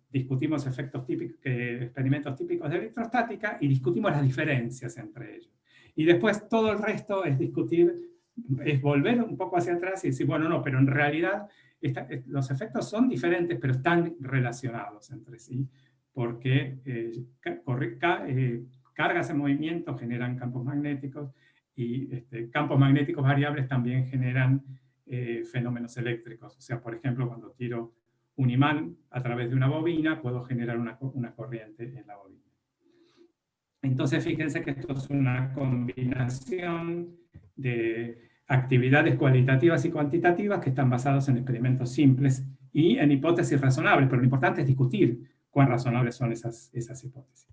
discutimos experimentos típicos de electrostática y discutimos las diferencias entre ellos. Y después todo el resto es volver un poco hacia atrás y decir, bueno, no, pero en realidad los efectos son diferentes, pero están relacionados entre sí, porque cargas en movimiento generan campos magnéticos y campos magnéticos variables también generan fenómenos eléctricos. O sea, por ejemplo, cuando tiro un imán a través de una bobina, puedo generar una corriente en la bobina. Entonces, fíjense que esto es una combinación de actividades cualitativas y cuantitativas que están basadas en experimentos simples y en hipótesis razonables, pero lo importante es discutir cuán razonables son esas hipótesis.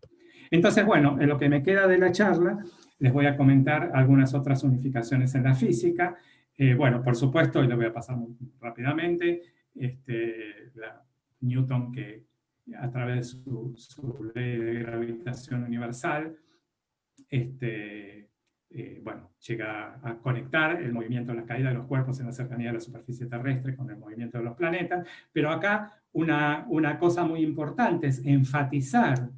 Entonces, bueno, en lo que me queda de la charla, les voy a comentar algunas otras unificaciones en la física. Bueno, por supuesto, y lo voy a pasar muy rápidamente, Newton, que a través de su ley de gravitación universal, bueno, llega a conectar el movimiento de la caída de los cuerpos en la cercanía de la superficie terrestre con el movimiento de los planetas, pero acá una cosa muy importante es enfatizar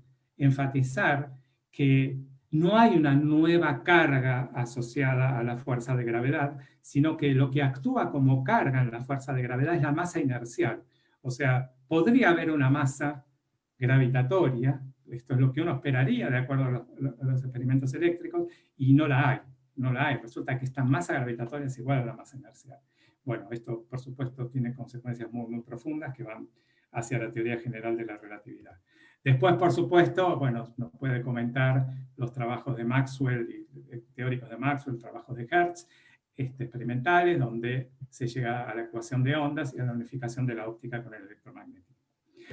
que no hay una nueva carga asociada a la fuerza de gravedad, sino que lo que actúa como carga en la fuerza de gravedad es la masa inercial. O sea, podría haber una masa gravitatoria, esto es lo que uno esperaría de acuerdo a los experimentos eléctricos, y no la hay. Resulta que esta masa gravitatoria es igual a la masa inercial. Bueno, esto por supuesto tiene consecuencias muy, muy profundas que van hacia la teoría general de la relatividad. Después, por supuesto, bueno, nos puede comentar los trabajos de Maxwell, teóricos de Maxwell, trabajos de Hertz, experimentales, donde se llega a la ecuación de ondas y a la unificación de la óptica con el electromagnetismo.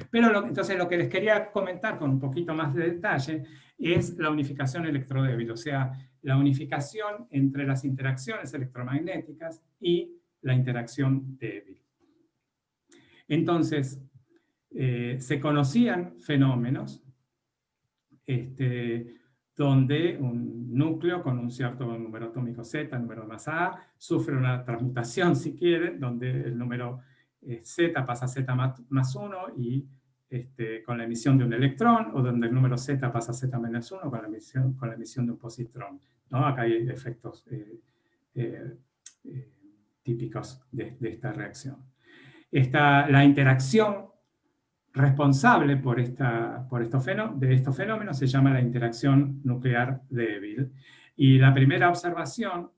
Pero entonces lo que les quería comentar con un poquito más de detalle es la unificación electrodébil, o sea, la unificación entre las interacciones electromagnéticas y la interacción débil. Entonces, se conocían fenómenos donde un núcleo con un cierto número atómico Z, número de masa A, sufre una transmutación, si quiere, donde el número Z pasa a Z más 1 y con la emisión de un electrón, o donde el número Z pasa a Z menos 1 con la emisión de un positrón, ¿no? Acá hay efectos típicos de esta reacción. La interacción responsable de estos fenómenos se llama la interacción nuclear débil. Y la primera observación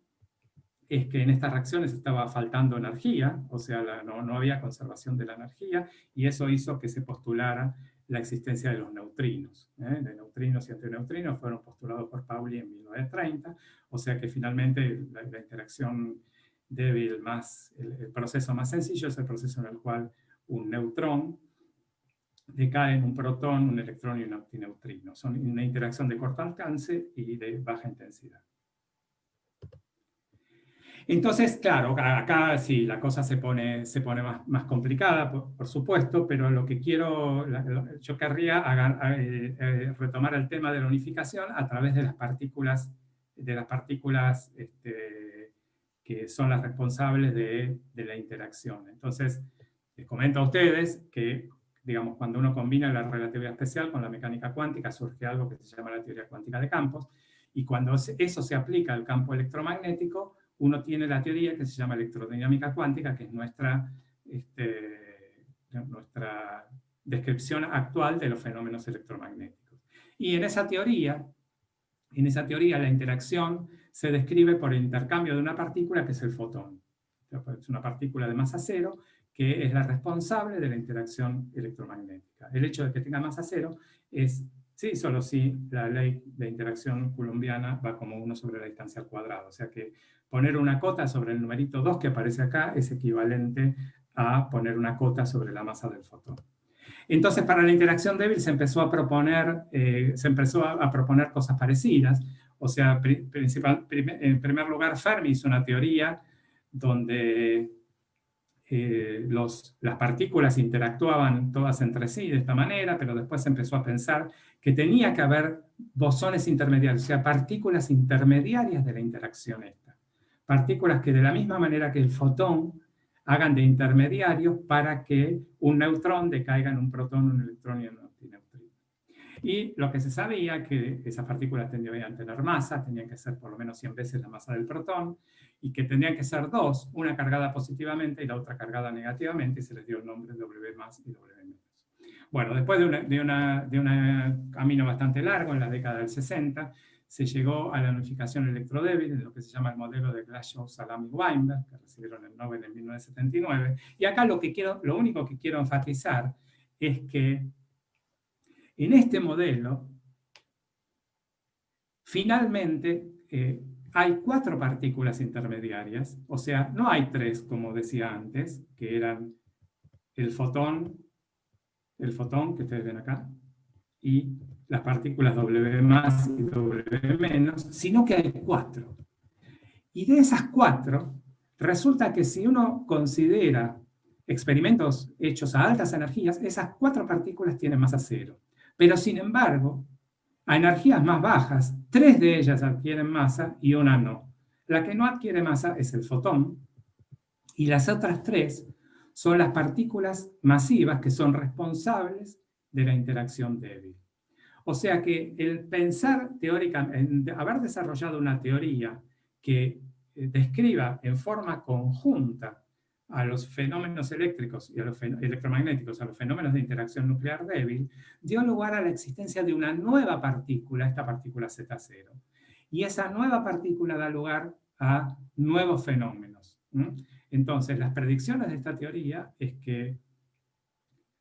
es que en estas reacciones estaba faltando energía, o sea, no había conservación de la energía, y eso hizo que se postulara la existencia de los neutrinos. De neutrinos y antineutrinos fueron postulados por Pauli en 1930, o sea que finalmente la interacción débil el proceso más sencillo es el proceso en el cual un neutrón decaen un protón, un electrón y un antineutrino. Son una interacción de corto alcance y de baja intensidad. Entonces, claro, acá sí, la cosa se pone más complicada, por supuesto, pero lo que yo querría retomar el tema de la unificación a través de las partículas que son las responsables de la interacción. Entonces, les comento a ustedes que, digamos, cuando uno combina la relatividad especial con la mecánica cuántica, surge algo que se llama la teoría cuántica de campos, y cuando eso se aplica al campo electromagnético, uno tiene la teoría que se llama electrodinámica cuántica, que es nuestra descripción actual de los fenómenos electromagnéticos. Y en esa teoría la interacción se describe por el intercambio de una partícula que es el fotón. Es una partícula de masa cero que es la responsable de la interacción electromagnética. El hecho de que tenga masa cero es sí, solo si la ley de interacción coulombiana va como 1 sobre la distancia al cuadrado. O sea que poner una cota sobre el numerito 2 que aparece acá es equivalente a poner una cota sobre la masa del fotón. Entonces, para la interacción débil se empezó a proponer cosas parecidas. O sea, en primer lugar, Fermi hizo una teoría donde las partículas interactuaban todas entre sí de esta manera, pero después se empezó a pensar que tenía que haber bosones intermediarios, o sea, partículas intermediarias de la interacción esta. Partículas que de la misma manera que el fotón hagan de intermediarios para que un neutrón decaiga en un protón, un electrón y un antineutrino. Y lo que se sabía que esas partículas tendrían que tener masa, tenían que ser por lo menos 100 veces la masa del protón, y que tendrían que ser dos, una cargada positivamente y la otra cargada negativamente, y se les dio el nombre W más y W menos. Bueno, después de un camino bastante largo, en la década del 60, se llegó a la unificación electrodébil, en lo que se llama el modelo de Glashow, Salami, Weinberg, que recibieron el Nobel en 1979. Y acá lo único que quiero enfatizar es que en este modelo, finalmente, hay 4 partículas intermediarias, o sea, no hay 3, como decía antes, que eran el fotón que ustedes ven acá, y las partículas W más y W menos, sino que hay 4. Y de esas 4, resulta que si uno considera experimentos hechos a altas energías, esas 4 partículas tienen masa cero. Pero sin embargo, a energías más bajas, 3 de ellas adquieren masa y una no. La que no adquiere masa es el fotón, y las otras 3 son las partículas masivas que son responsables de la interacción débil. O sea que el pensar teóricamente, haber desarrollado una teoría que describa en forma conjunta a los fenómenos eléctricos y a los electromagnéticos, a los fenómenos de interacción nuclear débil, dio lugar a la existencia de una nueva partícula, esta partícula Z0. Y esa nueva partícula da lugar a nuevos fenómenos. Entonces, las predicciones de esta teoría es que,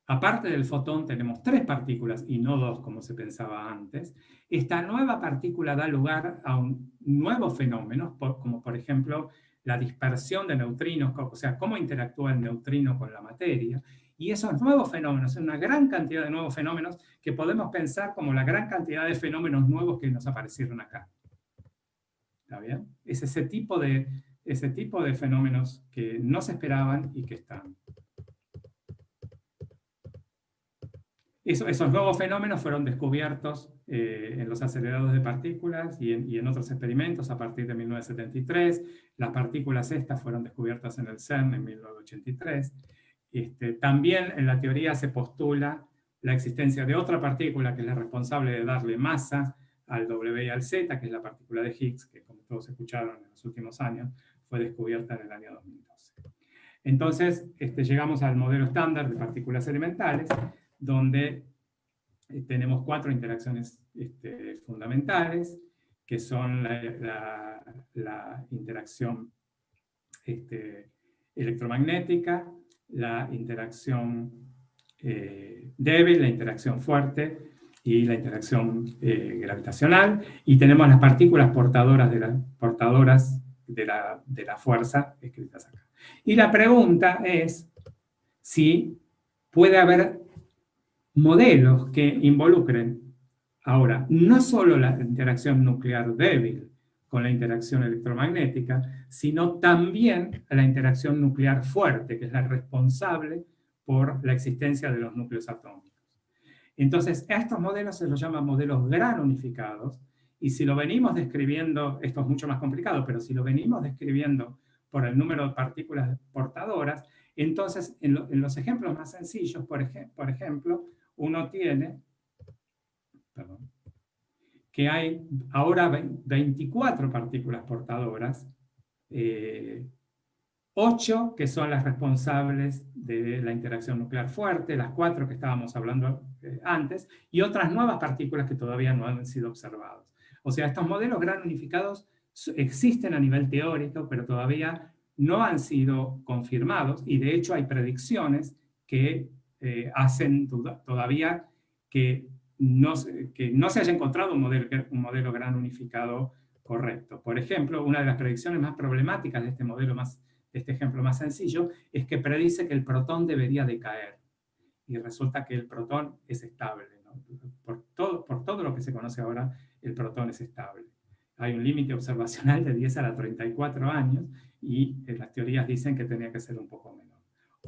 aparte del fotón, tenemos 3 partículas y no 2, como se pensaba antes. Esta nueva partícula da lugar a un nuevo fenómeno, como por ejemplo la dispersión de neutrinos, o sea, cómo interactúa el neutrino con la materia. Y esos nuevos fenómenos, una gran cantidad de nuevos fenómenos que podemos pensar como la gran cantidad de fenómenos nuevos que nos aparecieron acá. ¿Está bien? Es ese tipo de fenómenos que no se esperaban y que están. Esos nuevos fenómenos fueron descubiertos en los aceleradores de partículas y en otros experimentos a partir de 1973. Las partículas estas fueron descubiertas en el CERN en 1983. También en la teoría se postula la existencia de otra partícula que es la responsable de darle masa al W y al Z, que es la partícula de Higgs, que como todos escucharon en los últimos años, fue descubierta en el año 2012. Entonces, llegamos al modelo estándar de partículas elementales, donde tenemos 4 interacciones fundamentales, que son la interacción electromagnética, la interacción débil, la interacción fuerte y la interacción gravitacional, y tenemos las partículas portadoras de la fuerza escritas acá. Y la pregunta es si puede haber modelos que involucren, ahora, no solo la interacción nuclear débil con la interacción electromagnética, sino también la interacción nuclear fuerte, que es la responsable por la existencia de los núcleos atómicos. Entonces, a estos modelos se los llama modelos gran unificados, y si lo venimos describiendo, esto es mucho más complicado, pero si lo venimos describiendo por el número de partículas portadoras, entonces en los ejemplos más sencillos, por ejemplo, uno tiene, que hay ahora 24 partículas portadoras, 8 que son las responsables de la interacción nuclear fuerte, las 4 que estábamos hablando antes, y otras nuevas partículas que todavía no han sido observadas. O sea, estos modelos gran unificados existen a nivel teórico, pero todavía no han sido confirmados, y de hecho hay predicciones que hacen todavía que no se haya encontrado un modelo gran unificado correcto. Por ejemplo, una de las predicciones más problemáticas de este ejemplo más sencillo es que predice que el protón debería decaer, y resulta que el protón es estable, ¿no? Por todo lo que se conoce ahora, el protón es estable. Hay un límite observacional de 10 a la 34 años, y las teorías dicen que tenía que ser un poco menor.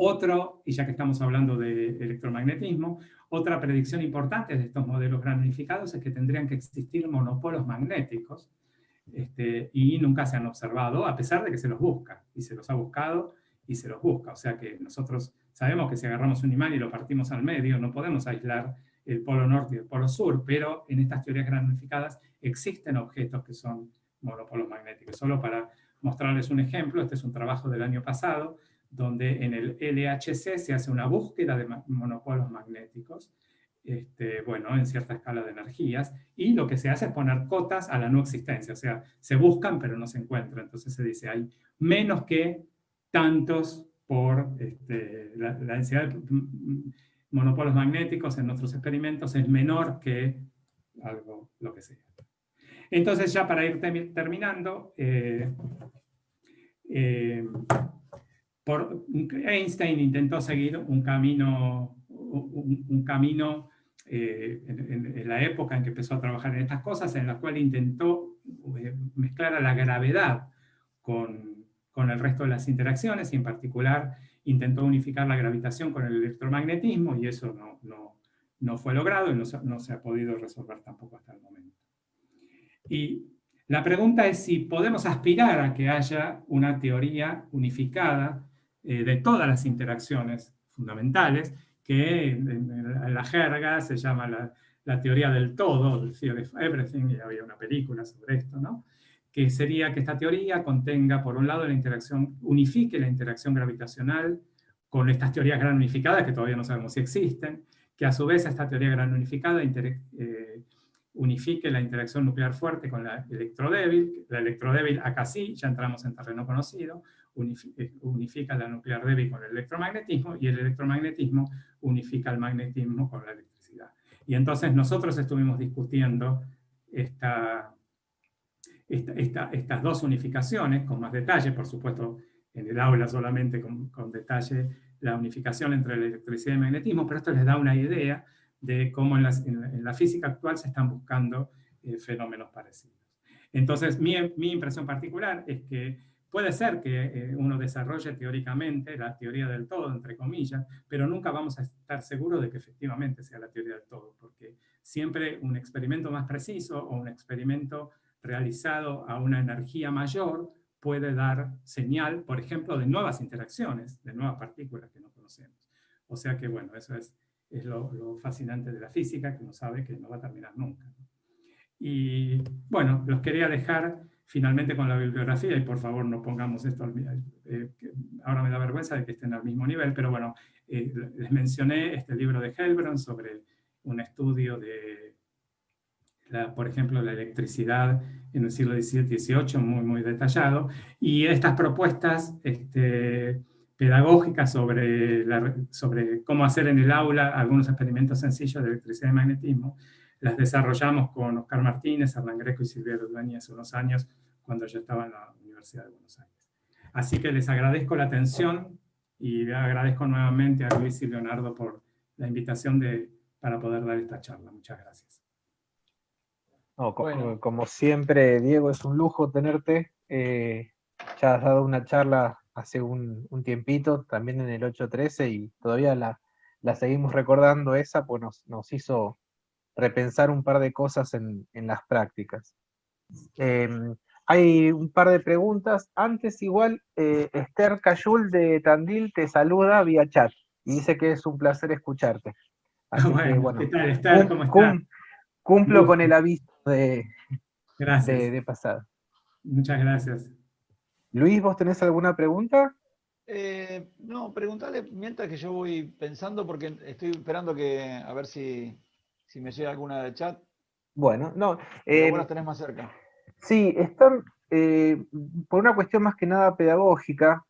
Otro, y ya que estamos hablando de electromagnetismo, otra predicción importante de estos modelos gran unificados es que tendrían que existir monopolos magnéticos, y nunca se han observado, a pesar de que se los busca, y se los ha buscado y se los busca. O sea que nosotros sabemos que si agarramos un imán y lo partimos al medio, no podemos aislar el polo norte y el polo sur, pero en estas teorías gran unificadas existen objetos que son monopolos magnéticos. Solo para mostrarles un ejemplo, este es un trabajo del año pasado, donde en el LHC se hace una búsqueda de monopolos magnéticos, bueno, en cierta escala de energías, y lo que se hace es poner cotas a la no existencia, o sea, se buscan pero no se encuentran. Entonces se dice, hay menos que tantos por la densidad de monopolos magnéticos en nuestros experimentos es menor que algo, lo que sea. Entonces, ya para ir terminando, Einstein intentó seguir un camino en la época en que empezó a trabajar en estas cosas, en la cual intentó mezclar a la gravedad con el resto de las interacciones, y en particular intentó unificar la gravitación con el electromagnetismo, y eso no fue logrado, y no se ha podido resolver tampoco hasta el momento. Y la pregunta es si podemos aspirar a que haya una teoría unificada de todas las interacciones fundamentales, que en la jerga se llama la teoría del todo, el Theory of Everything, y había una película sobre esto, ¿no? Que sería que esta teoría contenga, por un lado, unifique la interacción gravitacional con estas teorías gran unificadas, que todavía no sabemos si existen, que a su vez esta teoría gran unificada unifique la interacción nuclear fuerte con la electrodébil acá sí, ya entramos en terreno conocido, unifica la nuclear débil con el electromagnetismo, y el electromagnetismo unifica el magnetismo con la electricidad. Y entonces nosotros estuvimos discutiendo estas dos unificaciones con más detalle, por supuesto en el aula solamente con detalle la unificación entre la electricidad y el magnetismo, pero esto les da una idea de cómo en la física actual se están buscando fenómenos parecidos. Entonces, mi impresión particular es que puede ser que uno desarrolle teóricamente la teoría del todo, entre comillas, pero nunca vamos a estar seguros de que efectivamente sea la teoría del todo, porque siempre un experimento más preciso o un experimento realizado a una energía mayor puede dar señal, por ejemplo, de nuevas interacciones, de nuevas partículas que no conocemos. O sea que, bueno, eso es lo fascinante de la física, que uno sabe que no va a terminar nunca. Y bueno, los quería dejar finalmente con la bibliografía, y por favor no pongamos esto ahora me da vergüenza de que estén al mismo nivel, pero bueno, les mencioné este libro de Heilbronn sobre un estudio de, por ejemplo, la electricidad en el siglo XVII y XVIII, muy, muy detallado, y estas propuestas pedagógicas sobre cómo hacer en el aula algunos experimentos sencillos de electricidad y magnetismo, las desarrollamos con Oscar Martínez, Hernán Greco y Silvia Dueña hace unos años, cuando yo estaba en la Universidad de Buenos Aires. Así que les agradezco la atención, y agradezco nuevamente a Luis y Leonardo por la invitación de para poder dar esta charla. Muchas gracias. No, Bueno. como siempre, Diego, es un lujo tenerte. Ya has dado una charla hace un tiempito, también en el 813, y todavía la seguimos recordando esa, pues nos hizo repensar un par de cosas en las prácticas. Hay un par de preguntas. Antes igual, Esther Cayul de Tandil te saluda vía chat y dice que es un placer escucharte. Así que Bueno, bueno, ¿qué tal, Esther? ¿Cómo estás? cumplo con Gusto. el aviso Gracias. de pasada. Muchas gracias. Luis, ¿vos tenés alguna pregunta? No, preguntale mientras que yo voy pensando, porque estoy esperando a ver si me llega alguna de chat, Bueno, no. pero vos las tenés más cerca. Sí, están, por una cuestión más que nada pedagógica,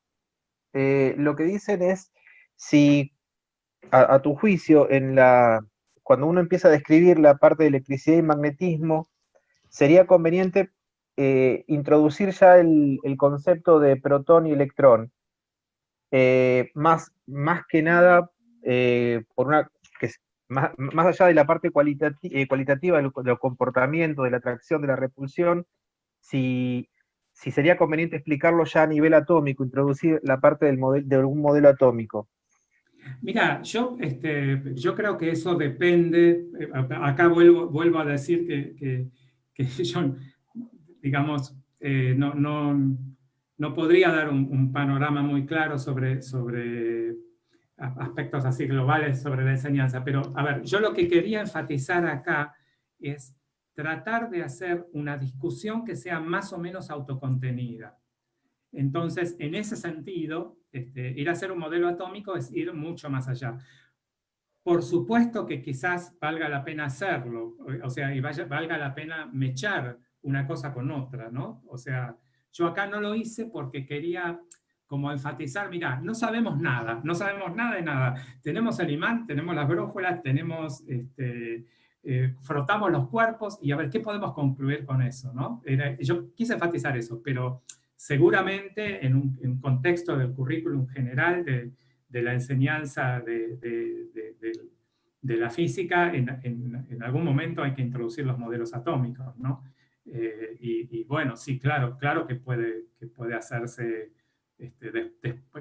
lo que dicen es si a tu juicio, cuando uno empieza a describir la parte de electricidad y magnetismo, sería conveniente introducir ya el concepto de protón y electrón, más que nada, más allá de la parte cualitativa del comportamiento, de la atracción, de la repulsión, si sería conveniente explicarlo ya a nivel atómico, introducir la parte de algún modelo atómico. Mira, yo creo que eso depende. Acá vuelvo a decir que yo, digamos, no podría dar un panorama muy claro sobre aspectos así globales sobre la enseñanza. Pero, a ver, yo lo que quería enfatizar acá es tratar de hacer una discusión que sea más o menos autocontenida. Entonces, en ese sentido, ir a hacer un modelo atómico es ir mucho más allá. Por supuesto que quizás valga la pena hacerlo, o sea, y valga la pena mechar una cosa con otra, ¿no? O sea, yo acá no lo hice porque quería como enfatizar, mirá, no sabemos nada de nada. Tenemos el imán, tenemos las brújulas, frotamos los cuerpos y a ver qué podemos concluir con eso, ¿no? Yo quise enfatizar eso, pero seguramente en un contexto del currículum general de la enseñanza de la física, en algún momento hay que introducir los modelos atómicos, ¿no? Y bueno, sí, claro que puede hacerse,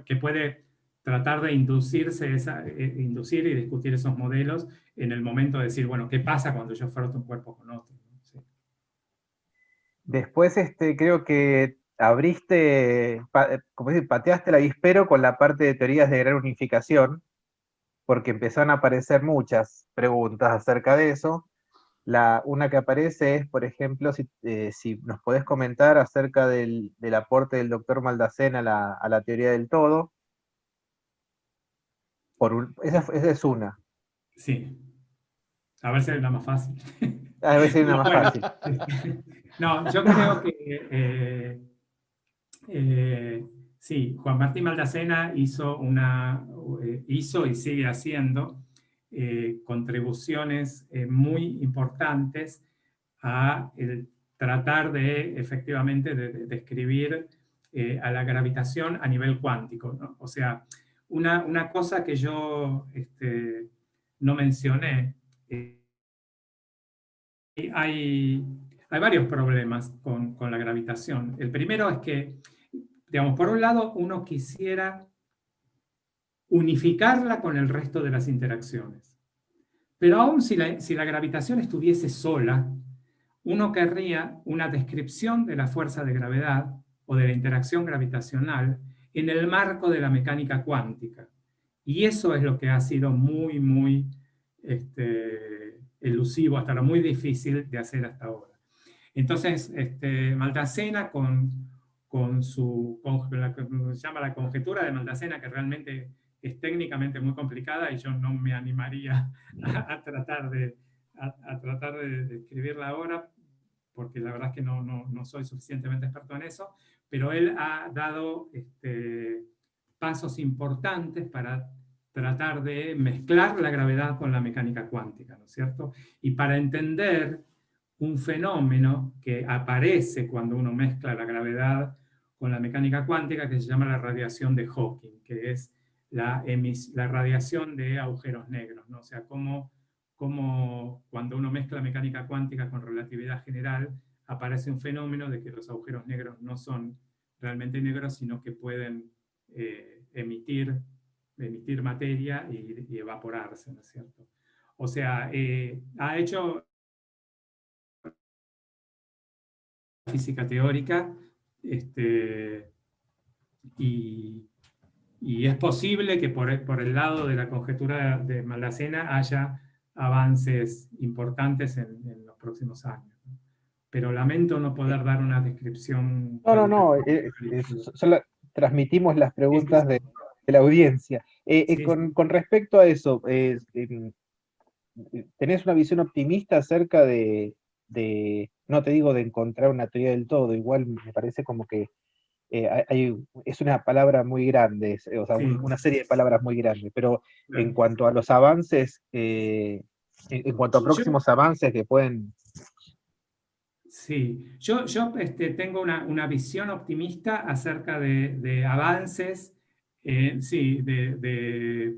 que puede tratar de inducir y discutir esos modelos en el momento de decir, bueno, ¿qué pasa cuando yo froto un cuerpo con otro? Sí. Después creo que abriste, como decir, pateaste el avispero con la parte de teorías de gran unificación, porque empezaron a aparecer muchas preguntas acerca de eso. Una que aparece es, por ejemplo, si nos podés comentar acerca del aporte del doctor Maldacén a la teoría del todo. Esa es una. Sí. A ver si hay una más fácil. A ver si hay una No, más bueno, fácil. no, yo creo que sí, Juan Martín Maldacena hizo y sigue haciendo contribuciones muy importantes a el tratar de efectivamente de describir a la gravitación a nivel cuántico, ¿no? O sea, una cosa que yo no mencioné, hay varios problemas con la gravitación. El primero es que, digamos, por un lado, uno quisiera unificarla con el resto de las interacciones. Pero aún si la gravitación estuviese sola, uno querría una descripción de la fuerza de gravedad o de la interacción gravitacional en el marco de la mecánica cuántica. Y eso es lo que ha sido muy, muy elusivo, hasta lo muy difícil de hacer hasta ahora. Entonces, Maldacena con la que se llama la conjetura de Maldacena, que realmente es técnicamente muy complicada y yo no me animaría a tratar de escribirla ahora, porque la verdad es que no soy suficientemente experto en eso, pero él ha dado pasos importantes para tratar de mezclar la gravedad con la mecánica cuántica, ¿no es cierto? Y para entender un fenómeno que aparece cuando uno mezcla la gravedad con la mecánica cuántica, que se llama la radiación de Hawking, que es la radiación de agujeros negros, ¿no? O sea, cómo cómo cuando uno mezcla mecánica cuántica con relatividad general, aparece un fenómeno de que los agujeros negros no son realmente negros, sino que pueden emitir materia y evaporarse, ¿no es cierto? O sea, ha hecho física teórica, y es posible que por el lado de la conjetura de Maldacena haya avances importantes en los próximos años. Pero lamento no poder dar una descripción. No, solo transmitimos las preguntas de la audiencia. Con respecto a eso, ¿tenés una visión optimista acerca no te digo de encontrar una teoría del todo, igual me parece como que es una palabra muy grande, o sea, una serie de palabras muy grandes, pero en cuanto a los avances, en cuanto a próximos avances que pueden... Sí, yo tengo una visión optimista acerca de avances, sí, de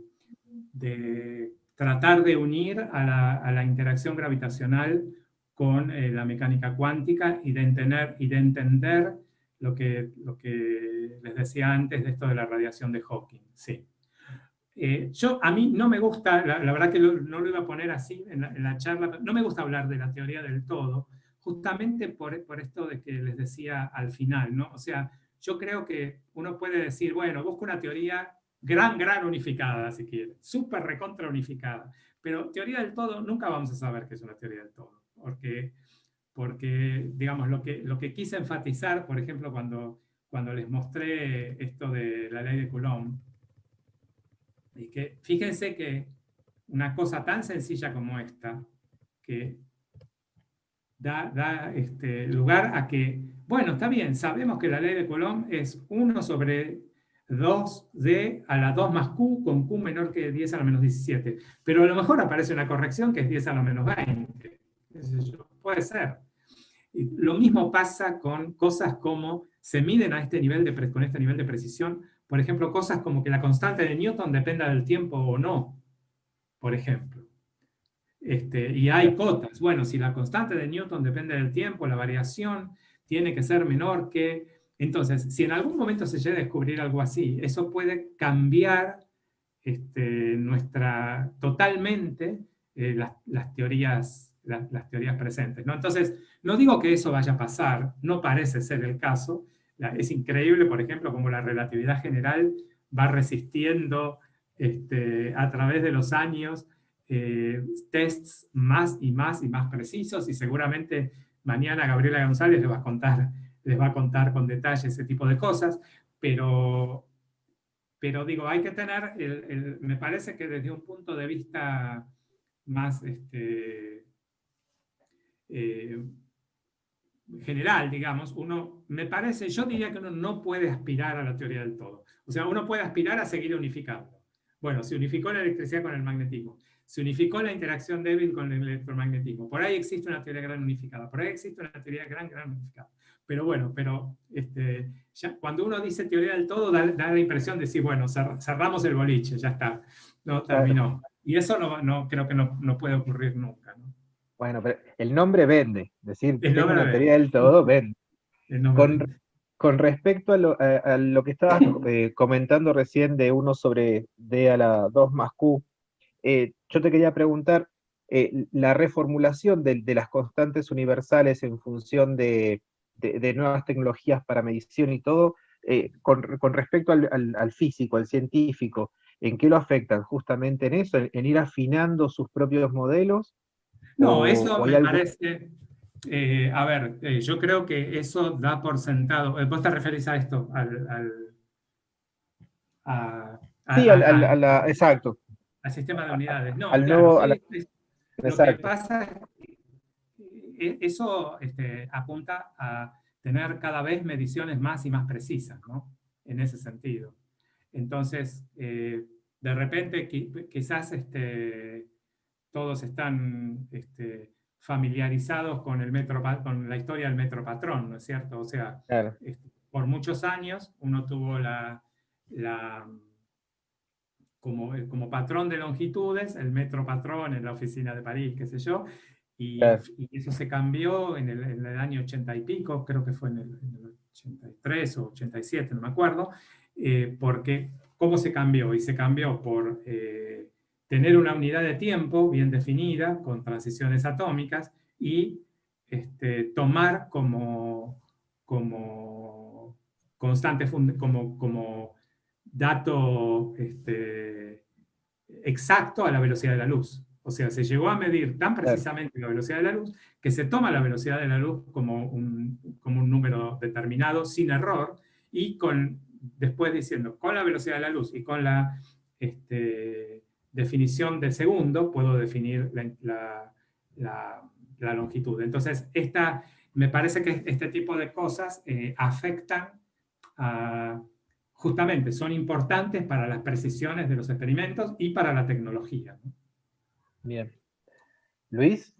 tratar de unir a la interacción gravitacional con la mecánica cuántica y de entender lo que les decía antes de esto de la radiación de Hawking. Sí. A mí no me gusta, la verdad que no lo iba a poner así en la charla, no me gusta hablar de la teoría del todo, justamente por esto de que les decía al final, ¿no? O sea, yo creo que uno puede decir, bueno, busco una teoría gran unificada, si quiere, súper recontra unificada, pero teoría del todo nunca vamos a saber qué es una teoría del todo, porque digamos, lo que quise enfatizar, por ejemplo, cuando les mostré esto de la ley de Coulomb, y que fíjense que una cosa tan sencilla como esta, que da lugar a que, bueno, está bien, sabemos que la ley de Coulomb es 1/2d a la 2 más q con q menor que 10 a la menos 17, pero a lo mejor aparece una corrección que es 10 a la menos 20. Puede ser. Y lo mismo pasa con cosas como se miden a con este nivel de precisión, por ejemplo, cosas como que la constante de Newton dependa del tiempo o no, por ejemplo. Y hay cotas. Bueno, si la constante de Newton depende del tiempo, la variación tiene que ser menor que... Entonces, si en algún momento se llega a descubrir algo así, eso puede cambiar totalmente las teorías presentes, ¿no? Entonces, no digo que eso vaya a pasar, no parece ser el caso. Es increíble, por ejemplo, cómo la relatividad general va resistiendo a través de los años tests más y más precisos, y seguramente mañana Gabriela González les va a contar con detalle ese tipo de cosas, pero digo, hay que tener, me parece que desde un punto de vista más general, digamos, yo diría que uno no puede aspirar a la teoría del todo. O sea, uno puede aspirar a seguir unificando. Bueno, se unificó la electricidad con el magnetismo, se unificó la interacción débil con el electromagnetismo. Por ahí existe una teoría gran unificada, por ahí existe una teoría gran unificada. Pero bueno, ya cuando uno dice teoría del todo, da la impresión de decir, bueno, cerramos el boliche, ya está, no terminó. Y eso no creo que no puede ocurrir nunca, ¿no? Bueno, pero el nombre vende, decir, tengo una teoría vende. del todo, vende. Con respecto a lo que estabas comentando recién de 1 sobre d a la 2 más q, yo te quería preguntar, la reformulación de las constantes universales en función de nuevas tecnologías para medición y todo, con respecto al físico, al científico, ¿en qué lo afectan? ¿Justamente en eso, en ir afinando sus propios modelos? No, eso me parece... a ver, yo creo que eso da por sentado. ¿Vos te referís a esto? Exacto. Al sistema de unidades. No, al claro. nuevo, lo que pasa es que eso apunta a tener cada vez mediciones más y más precisas, ¿no? En ese sentido. Entonces, de repente, quizás todos están familiarizados con la historia del metro patrón, ¿no es cierto? O sea, claro. Por muchos años uno tuvo como patrón de longitudes, el metro patrón en la oficina de París, qué sé yo, y, Claro. y eso se cambió en el año 80 y pico, creo que fue en el 83 o 87, no me acuerdo, porque ¿cómo se cambió? Y se cambió por tener una unidad de tiempo bien definida, con transiciones atómicas, y tomar como constante, como dato exacto a la velocidad de la luz. O sea, se llegó a medir tan precisamente la velocidad de la luz que se toma la velocidad de la luz como un número determinado, sin error, y después diciendo, con la velocidad de la luz y con la definición del segundo, puedo definir la longitud. Entonces, me parece que este tipo de cosas afectan justamente, son importantes para las precisiones de los experimentos y para la tecnología, ¿no? Bien. Luis.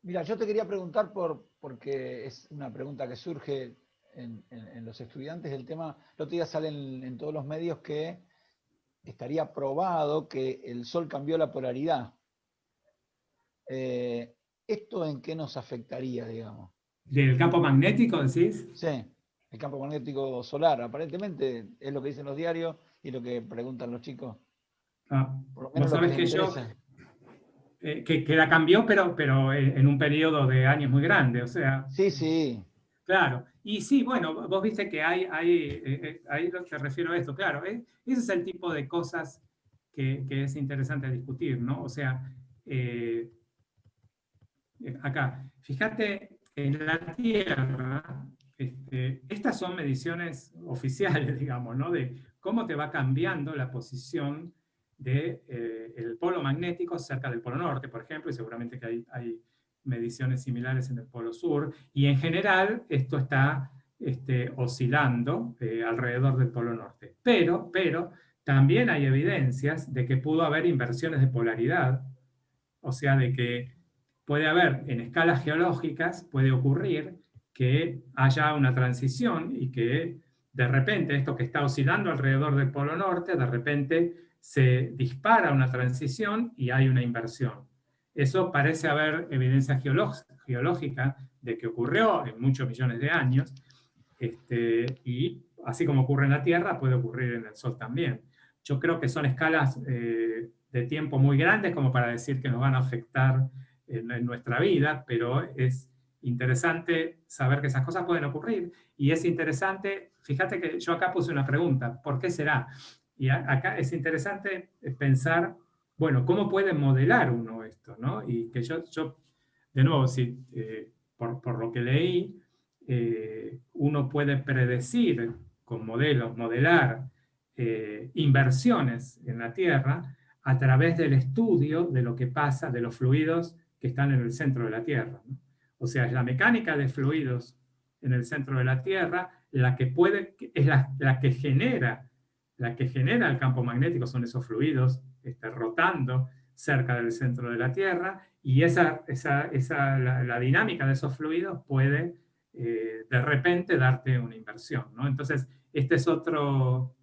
Mira, yo te quería preguntar porque es una pregunta que surge en los estudiantes, el tema, el otro día sale en todos los medios que estaría probado que el Sol cambió la polaridad. ¿Esto en qué nos afectaría, digamos? ¿Del campo magnético, decís? Sí, el campo magnético solar, aparentemente es lo que dicen los diarios y lo que preguntan los chicos. Por lo menos Vos lo que sabés les que interesa. que la cambió, pero en un periodo de años muy grande, o sea... Sí, sí. Claro, y sí, bueno, vos viste que ahí te refiero a esto, claro, ese es el tipo de cosas que es interesante discutir, ¿no? O sea, acá, fíjate, en la Tierra, estas son mediciones oficiales, digamos, ¿no? De cómo te va cambiando la posición del polo magnético cerca del polo norte, por ejemplo, y seguramente que hay mediciones similares en el polo sur, y en general esto está oscilando alrededor del polo norte. Pero también hay evidencias de que pudo haber inversiones de polaridad, o sea, de que puede haber en escalas geológicas, puede ocurrir que haya una transición y que de repente esto que está oscilando alrededor del polo norte, de repente se dispara una transición y hay una inversión. Eso parece haber evidencia geológica de que ocurrió en muchos millones de años, y así como ocurre en la Tierra, puede ocurrir en el Sol también. Yo creo que son escalas de tiempo muy grandes como para decir que nos van a afectar en nuestra vida, pero es interesante saber que esas cosas pueden ocurrir. Y es interesante, fíjate que yo acá puse una pregunta, ¿por qué será? Y acá es interesante pensar, bueno, ¿cómo puede modelar uno esto? ¿No? Y que yo de nuevo, si, por lo que leí, uno puede predecir con modelos, modelar inversiones en la Tierra a través del estudio de lo que pasa, de los fluidos que están en el centro de la Tierra, ¿no? O sea, es la mecánica de fluidos en el centro de la Tierra la que es la que genera el campo magnético, son esos fluidos rotando cerca del centro de la Tierra, y la dinámica de esos fluidos puede de repente darte una inversión, ¿no? Entonces, este es otro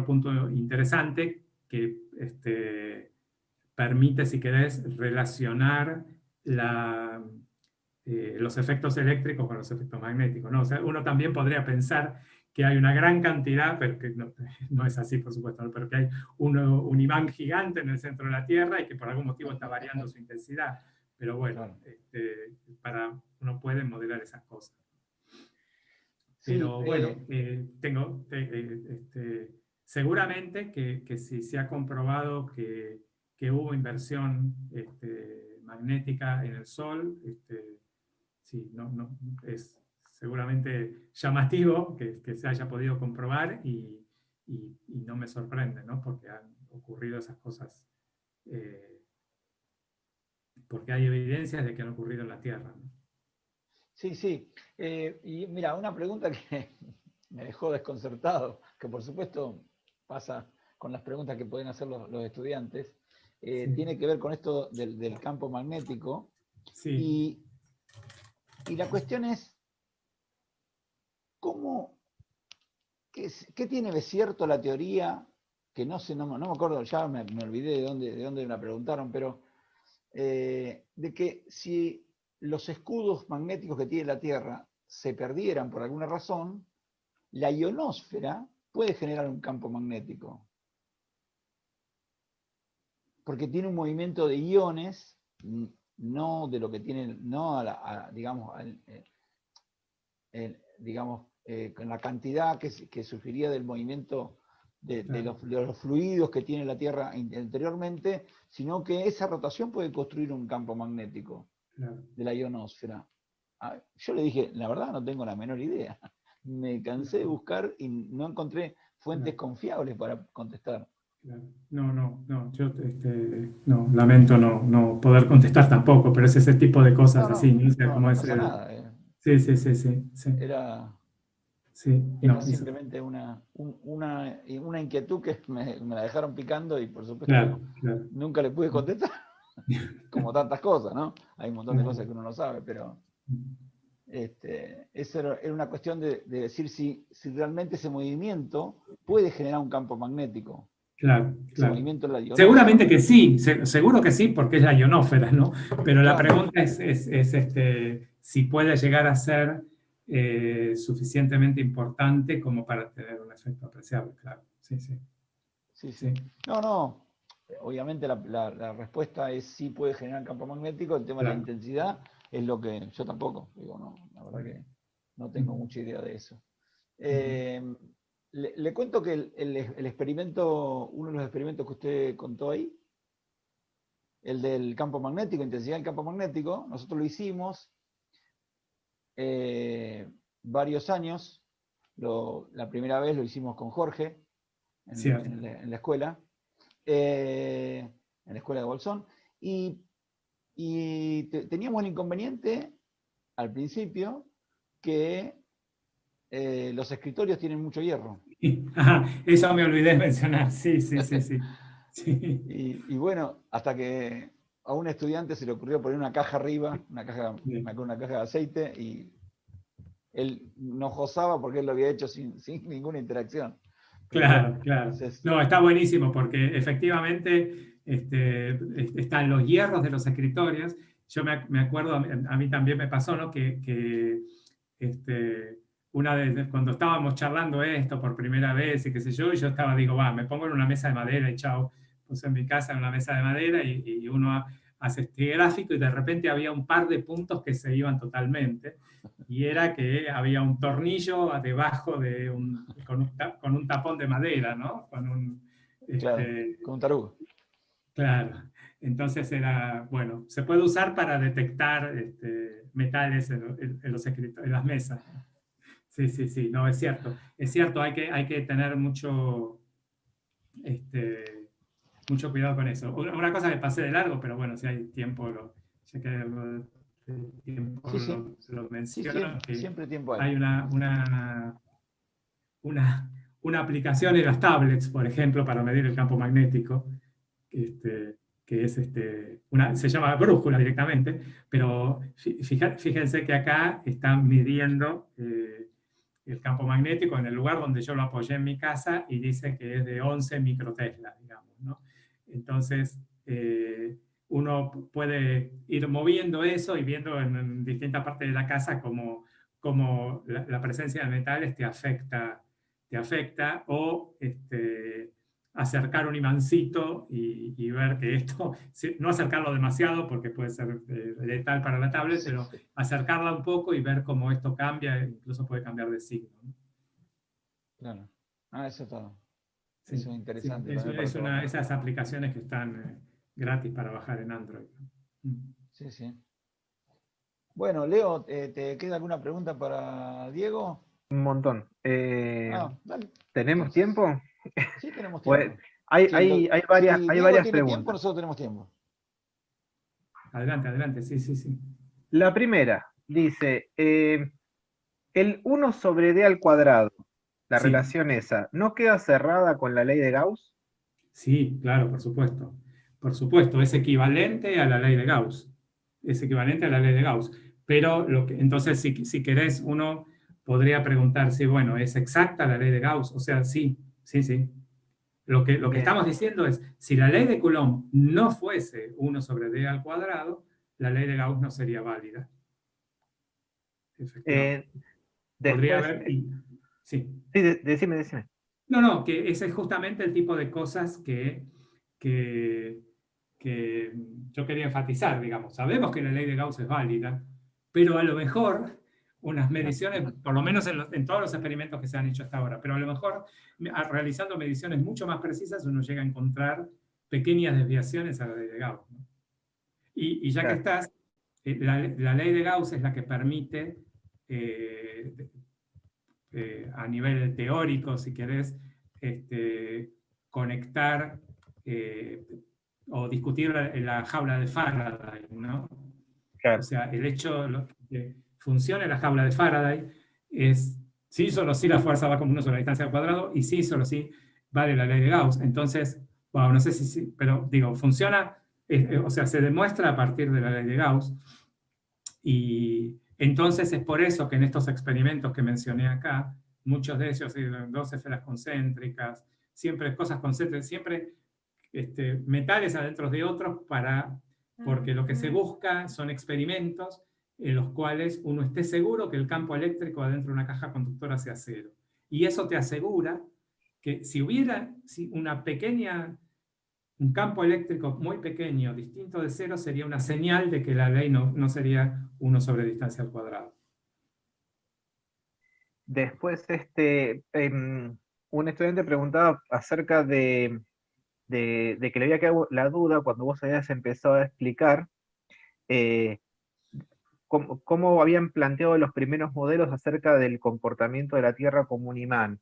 punto interesante que permite, si querés, relacionar los efectos eléctricos con los efectos magnéticos, ¿no? O sea, uno también podría pensar que hay una gran cantidad, pero que no es así, por supuesto, ¿no? Pero que hay un imán gigante en el centro de la Tierra y que por algún motivo está variando su intensidad. Pero bueno, claro. Uno puede modelar esas cosas. Pero Sí, bueno, seguramente que si se ha comprobado que hubo inversión magnética en el Sol, sí, es seguramente llamativo que se haya podido comprobar y no me sorprende, ¿no? Porque han ocurrido esas cosas, porque hay evidencias de que han ocurrido en la Tierra, ¿no? Sí, sí. Y mira, una pregunta que me dejó desconcertado, que por supuesto pasa con las preguntas que pueden hacer los estudiantes, Sí. tiene que ver con esto del campo magnético. Sí. Y la cuestión es, ¿qué tiene de cierto la teoría? Que no sé, no me acuerdo, ya me olvidé de dónde me preguntaron, pero de que si los escudos magnéticos que tiene la Tierra se perdieran por alguna razón, la ionosfera puede generar un campo magnético. Porque tiene un movimiento de iones, no de lo que tiene, no con la cantidad que surgiría del movimiento de los fluidos que tiene la Tierra interiormente, sino que esa rotación puede construir un campo magnético de la ionosfera. Yo le dije, la verdad no tengo la menor idea. Me cansé de buscar y no encontré fuentes confiables para contestar. No, yo no, lamento no poder contestar tampoco, pero es ese tipo de cosas así, ¿no? O sea, como no es, pasa nada. Sí. Era simplemente una inquietud que me la dejaron picando y por supuesto nunca le pude contestar. Como tantas cosas, ¿no? Hay un montón de cosas que uno no sabe, pero eso era una cuestión de decir si realmente ese movimiento puede generar un campo magnético. Claro. Movimiento de la ionósfera. Seguramente que sí, seguro que sí, porque es la ionósfera, ¿no? Pero la pregunta es si puede llegar a ser suficientemente importante como para tener un efecto apreciable, claro. Sí. No. Obviamente la respuesta es sí puede generar campo magnético. El tema de la intensidad es lo que yo tampoco digo, no, la verdad que no tengo mucha idea de eso. Le cuento que el experimento, uno de los experimentos que usted contó ahí, el del campo magnético, intensidad del campo magnético, nosotros lo hicimos varios años. La primera vez lo hicimos con Jorge en la escuela, en la escuela de Bolsón, y teníamos un inconveniente al principio que los escritorios tienen mucho hierro. Eso me olvidé de mencionar, sí. Y bueno, hasta que a un estudiante se le ocurrió poner una caja arriba, una caja de aceite, y él nos gozaba porque él lo había hecho sin ninguna interacción. Claro. No, está buenísimo porque efectivamente están los hierros de los escritorios. Yo me acuerdo, a mí también me pasó, ¿no? Que una vez, cuando estábamos charlando esto por primera vez y qué sé yo, y yo digo, me pongo en una mesa de madera y chao. Puse en mi casa en una mesa de madera y uno hace este gráfico y de repente había un par de puntos que se iban totalmente. Y era que había un tornillo debajo de con un tapón de madera, ¿no? Con un tarugo. Claro. Entonces era, bueno, se puede usar para detectar metales en las mesas. Sí, no, es cierto, hay que tener mucho cuidado con eso. Una cosa que pasé de largo, pero bueno, si hay tiempo, ya que lo menciono, siempre tiempo hay. Hay una aplicación en las tablets, por ejemplo, para medir el campo magnético, que es se llama brújula directamente, pero fíjense que acá están midiendo el campo magnético en el lugar donde yo lo apoyé en mi casa y dice que es de 11 microtesla, digamos, ¿no? Entonces, uno puede ir moviendo eso y viendo en distintas partes de la casa cómo la presencia de metales te afecta o acercar un imancito y ver que esto, no acercarlo demasiado porque puede ser letal para la tablet, pero acercarla un poco y ver cómo esto cambia, incluso puede cambiar de signo, ¿no? Claro. Eso es todo. Eso es interesante. Esas aplicaciones que están gratis para bajar en Android. Sí. Bueno, Leo, ¿te queda alguna pregunta para Diego? Un montón. Dale. ¿Tenemos tiempo? Sí, tenemos tiempo. Pues, hay varias preguntas. Tiempo, nosotros tenemos tiempo. Adelante, sí. La primera dice, el 1 sobre d al cuadrado, la relación esa, ¿no queda cerrada con la ley de Gauss? Sí, claro, por supuesto. Por supuesto, es equivalente a la ley de Gauss. Pero entonces, si querés, uno podría preguntar si, bueno, ¿es exacta la ley de Gauss? O sea, sí. Lo que estamos diciendo es, si la ley de Coulomb no fuese 1 sobre d al cuadrado, la ley de Gauss no sería válida. Efectivamente. Podría Después, haber... Sí. sí, decime. No, que ese es justamente el tipo de cosas que yo quería enfatizar, digamos. Sabemos que la ley de Gauss es válida, pero a lo mejor unas mediciones, por lo menos en todos los experimentos que se han hecho hasta ahora, pero a lo mejor realizando mediciones mucho más precisas uno llega a encontrar pequeñas desviaciones a la ley de Gauss, ¿no? Y ya que estás, la ley de Gauss es la que permite, a nivel teórico, si querés, conectar o discutir la jaula de Faraday, ¿no? Claro. O sea, el hecho de que funcione la jaula de Faraday es sí, solo sí la fuerza va como 1 sobre la distancia al cuadrado, y sí, solo sí vale la ley de Gauss. Entonces, bueno, no sé si sí, pero digo, funciona, o sea, se demuestra a partir de la ley de Gauss, y entonces es por eso que en estos experimentos que mencioné acá, muchos de ellos, 2 esferas concéntricas, siempre cosas concéntricas, siempre metales adentro de otros, porque lo que se busca son experimentos en los cuales uno esté seguro que el campo eléctrico adentro de una caja conductora sea cero. Y eso te asegura que si hubiera un campo eléctrico muy pequeño, distinto de cero, sería una señal de que la ley no sería 1 sobre distancia al cuadrado. Después, un estudiante preguntaba acerca de que le había quedado la duda cuando vos habías empezado a explicar cómo habían planteado los primeros modelos acerca del comportamiento de la Tierra como un imán.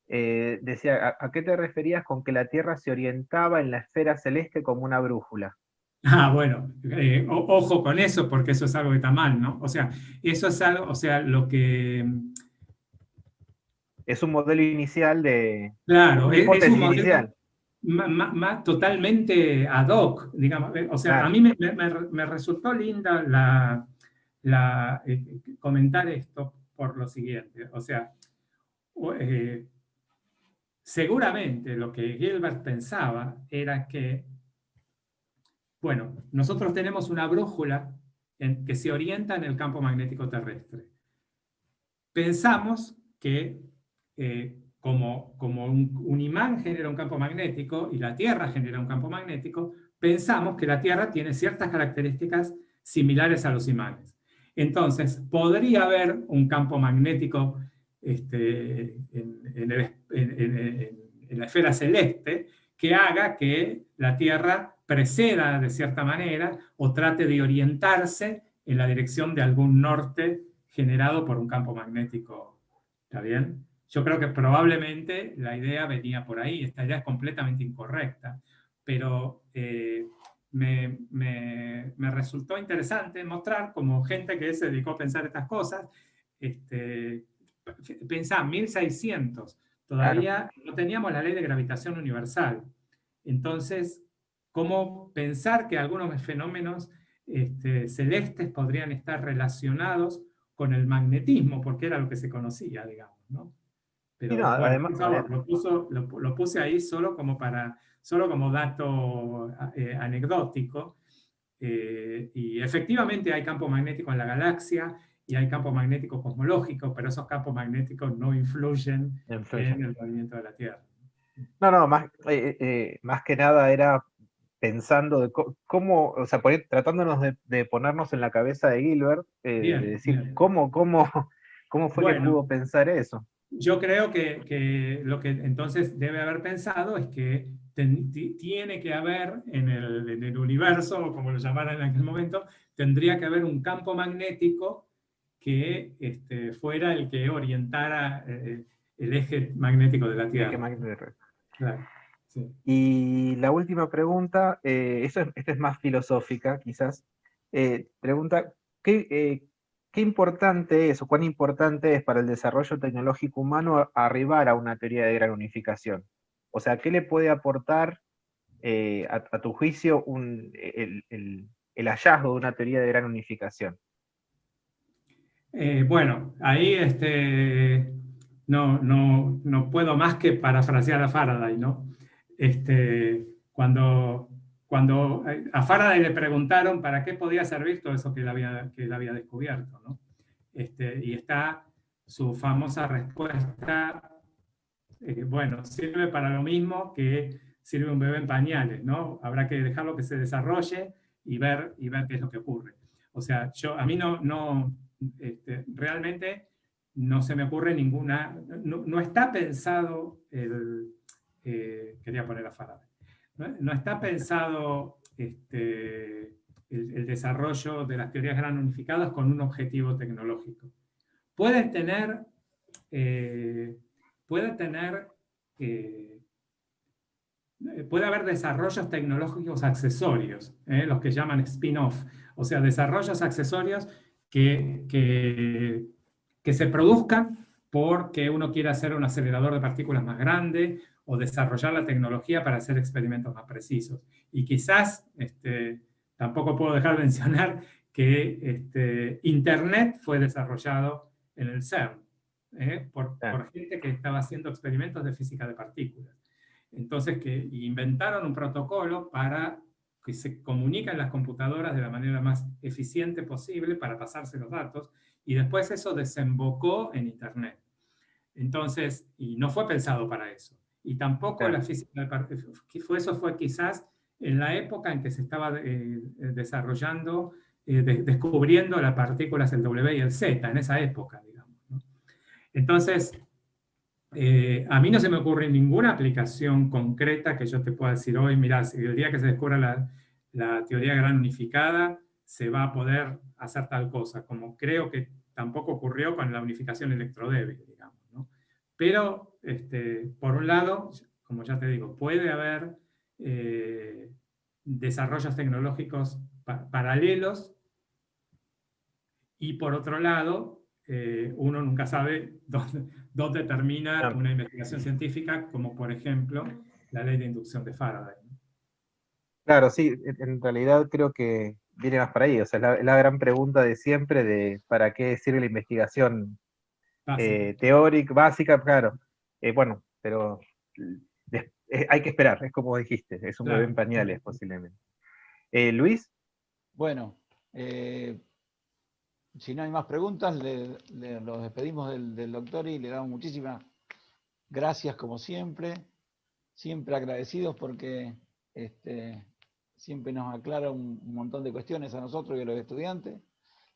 Decía, ¿a qué te referías con que la Tierra se orientaba en la esfera celeste como una brújula? Bueno, ojo con eso, porque eso es algo que está mal, ¿no? O sea, eso es algo, o sea, lo que... Es un modelo inicial Claro, una es un hipótesis modelo inicial. totalmente ad hoc, digamos. O sea, Claro. a mí me resultó linda comentar esto por lo siguiente. O sea, seguramente lo que Gilbert pensaba era que, bueno, nosotros tenemos una brújula que se orienta en el campo magnético terrestre. Pensamos que como un imán genera un campo magnético y la Tierra genera un campo magnético, pensamos que la Tierra tiene ciertas características similares a los imanes. Entonces, podría haber un campo magnético en la esfera celeste que haga que la Tierra preceda de cierta manera o trate de orientarse en la dirección de algún norte generado por un campo magnético. ¿Está bien? Yo creo que probablemente la idea venía por ahí. Esta idea es completamente incorrecta, pero me resultó interesante mostrar como gente que se dedicó a pensar estas cosas, pensá, 1600, todavía no teníamos la ley de gravitación universal. Entonces, ¿cómo pensar que algunos fenómenos celestes podrían estar relacionados con el magnetismo? Porque era lo que se conocía, digamos, ¿no? Y no, Pero bueno, además, lo puse ahí solo como dato anecdótico. Y efectivamente hay campo magnético en la galaxia y hay campo magnético cosmológico, pero esos campos magnéticos no influyen en el movimiento de la Tierra. No, más que nada era pensando de cómo, o sea, tratándonos de ponernos en la cabeza de Gilbert, de decir, bien. ¿cómo fue que pudo pensar eso? Yo creo que lo que entonces debe haber pensado es que tiene que haber en el universo, o como lo llamaran en aquel momento, tendría que haber un campo magnético que fuera el que orientara el eje magnético de la Tierra. Claro. Sí. Y la última pregunta, esta es más filosófica quizás, pregunta, ¿qué importante es o cuán importante es para el desarrollo tecnológico humano arribar a una teoría de gran unificación? O sea, ¿qué le puede aportar a tu juicio el hallazgo de una teoría de gran unificación? Bueno, ahí no puedo más que parafrasear a Faraday, ¿no? Cuando a Faraday le preguntaron para qué podía servir todo eso que él había descubierto, ¿no? Y está su famosa respuesta, bueno, sirve para lo mismo que sirve un bebé en pañales, ¿no? Habrá que dejarlo que se desarrolle y ver qué es lo que ocurre. O sea, a mí realmente no se me ocurre ninguna, no está pensado quería poner a Faraday, no está pensado el desarrollo de las teorías gran unificadas con un objetivo tecnológico. Puede tener puede haber desarrollos tecnológicos accesorios, los que llaman spin-off, o sea, desarrollos accesorios que se produzcan porque uno quiere hacer un acelerador de partículas más grande o desarrollar la tecnología para hacer experimentos más precisos. Y quizás, tampoco puedo dejar de mencionar que Internet fue desarrollado en el CERN, por gente que estaba haciendo experimentos de física de partículas. Entonces, que inventaron un protocolo para que se comuniquen las computadoras de la manera más eficiente posible para pasarse los datos, y después eso desembocó en Internet. Entonces, y no fue pensado para eso. Y tampoco la física de partículas, eso fue quizás en la época en que se estaba desarrollando, descubriendo las partículas, el W y el Z, en esa época, digamos, ¿no? Entonces, a mí no se me ocurre ninguna aplicación concreta que yo te pueda decir hoy, mirá, si el día que se descubra la teoría gran unificada, se va a poder hacer tal cosa, como creo que tampoco ocurrió con la unificación electrodébil, digamos, ¿no? Pero, por un lado, como ya te digo, puede haber desarrollos tecnológicos paralelos, y por otro lado, uno nunca sabe dónde termina una investigación científica, como por ejemplo la ley de inducción de Faraday. Claro, sí, en realidad creo que viene más para ahí, o sea, es la gran pregunta de siempre de para qué sirve la investigación teórica, básica, claro. Bueno, pero hay que esperar, es como dijiste, es un bebé en pañales posiblemente. Luis. Bueno, si no hay más preguntas, los despedimos del doctor y le damos muchísimas gracias como siempre agradecidos porque siempre nos aclara un montón de cuestiones a nosotros y a los estudiantes,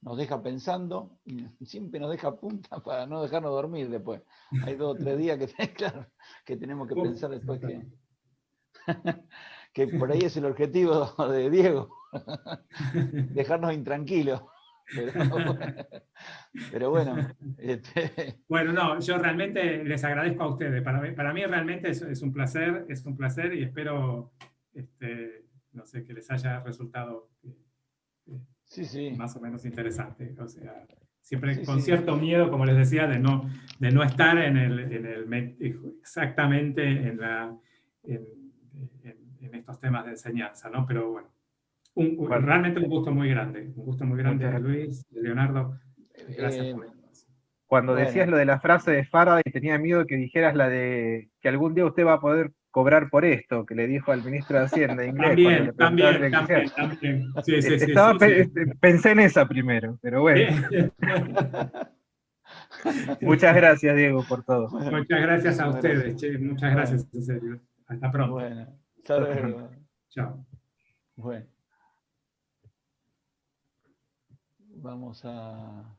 nos deja pensando y siempre nos deja punta para no dejarnos dormir después. Hay 2 o 3 días que tenemos que pensar después que por ahí es el objetivo de Diego, dejarnos intranquilos. Pero bueno. Bueno, no, yo realmente les agradezco a ustedes. Para mí realmente es un placer y espero, no sé, que les haya resultado más o menos interesante. O sea, siempre con cierto miedo, como les decía, de no estar exactamente en estos temas de enseñanza, ¿no? Pero bueno, realmente un gusto muy grande, Luis, Leonardo. Gracias por la invitación. Cuando decías lo de la frase de Faraday, tenía miedo que dijeras la de que algún día usted va a poder cobrar por esto, que le dijo al ministro de Hacienda inglés. También. Sí. Pensé en esa primero, pero bueno. Muchas gracias, Diego, por todo. Muchas gracias a ustedes, che, muchas gracias, en serio. Hasta pronto. Bueno, hasta luego. Chao. Bueno. Vamos a...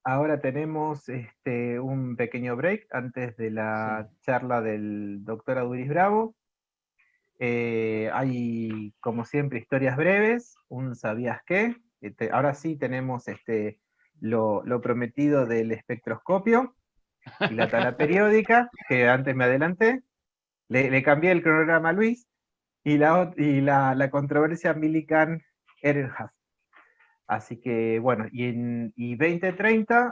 Ahora tenemos un pequeño break antes de la charla del doctor Aduris Bravo. Hay, como siempre, historias breves, un ¿sabías qué? Ahora sí tenemos lo prometido del espectroscopio y la tabla periódica, que antes me adelanté. Le cambié el cronograma a Luis, y la controversia Millikan-Ehrenhaft. Así que, bueno, y 2030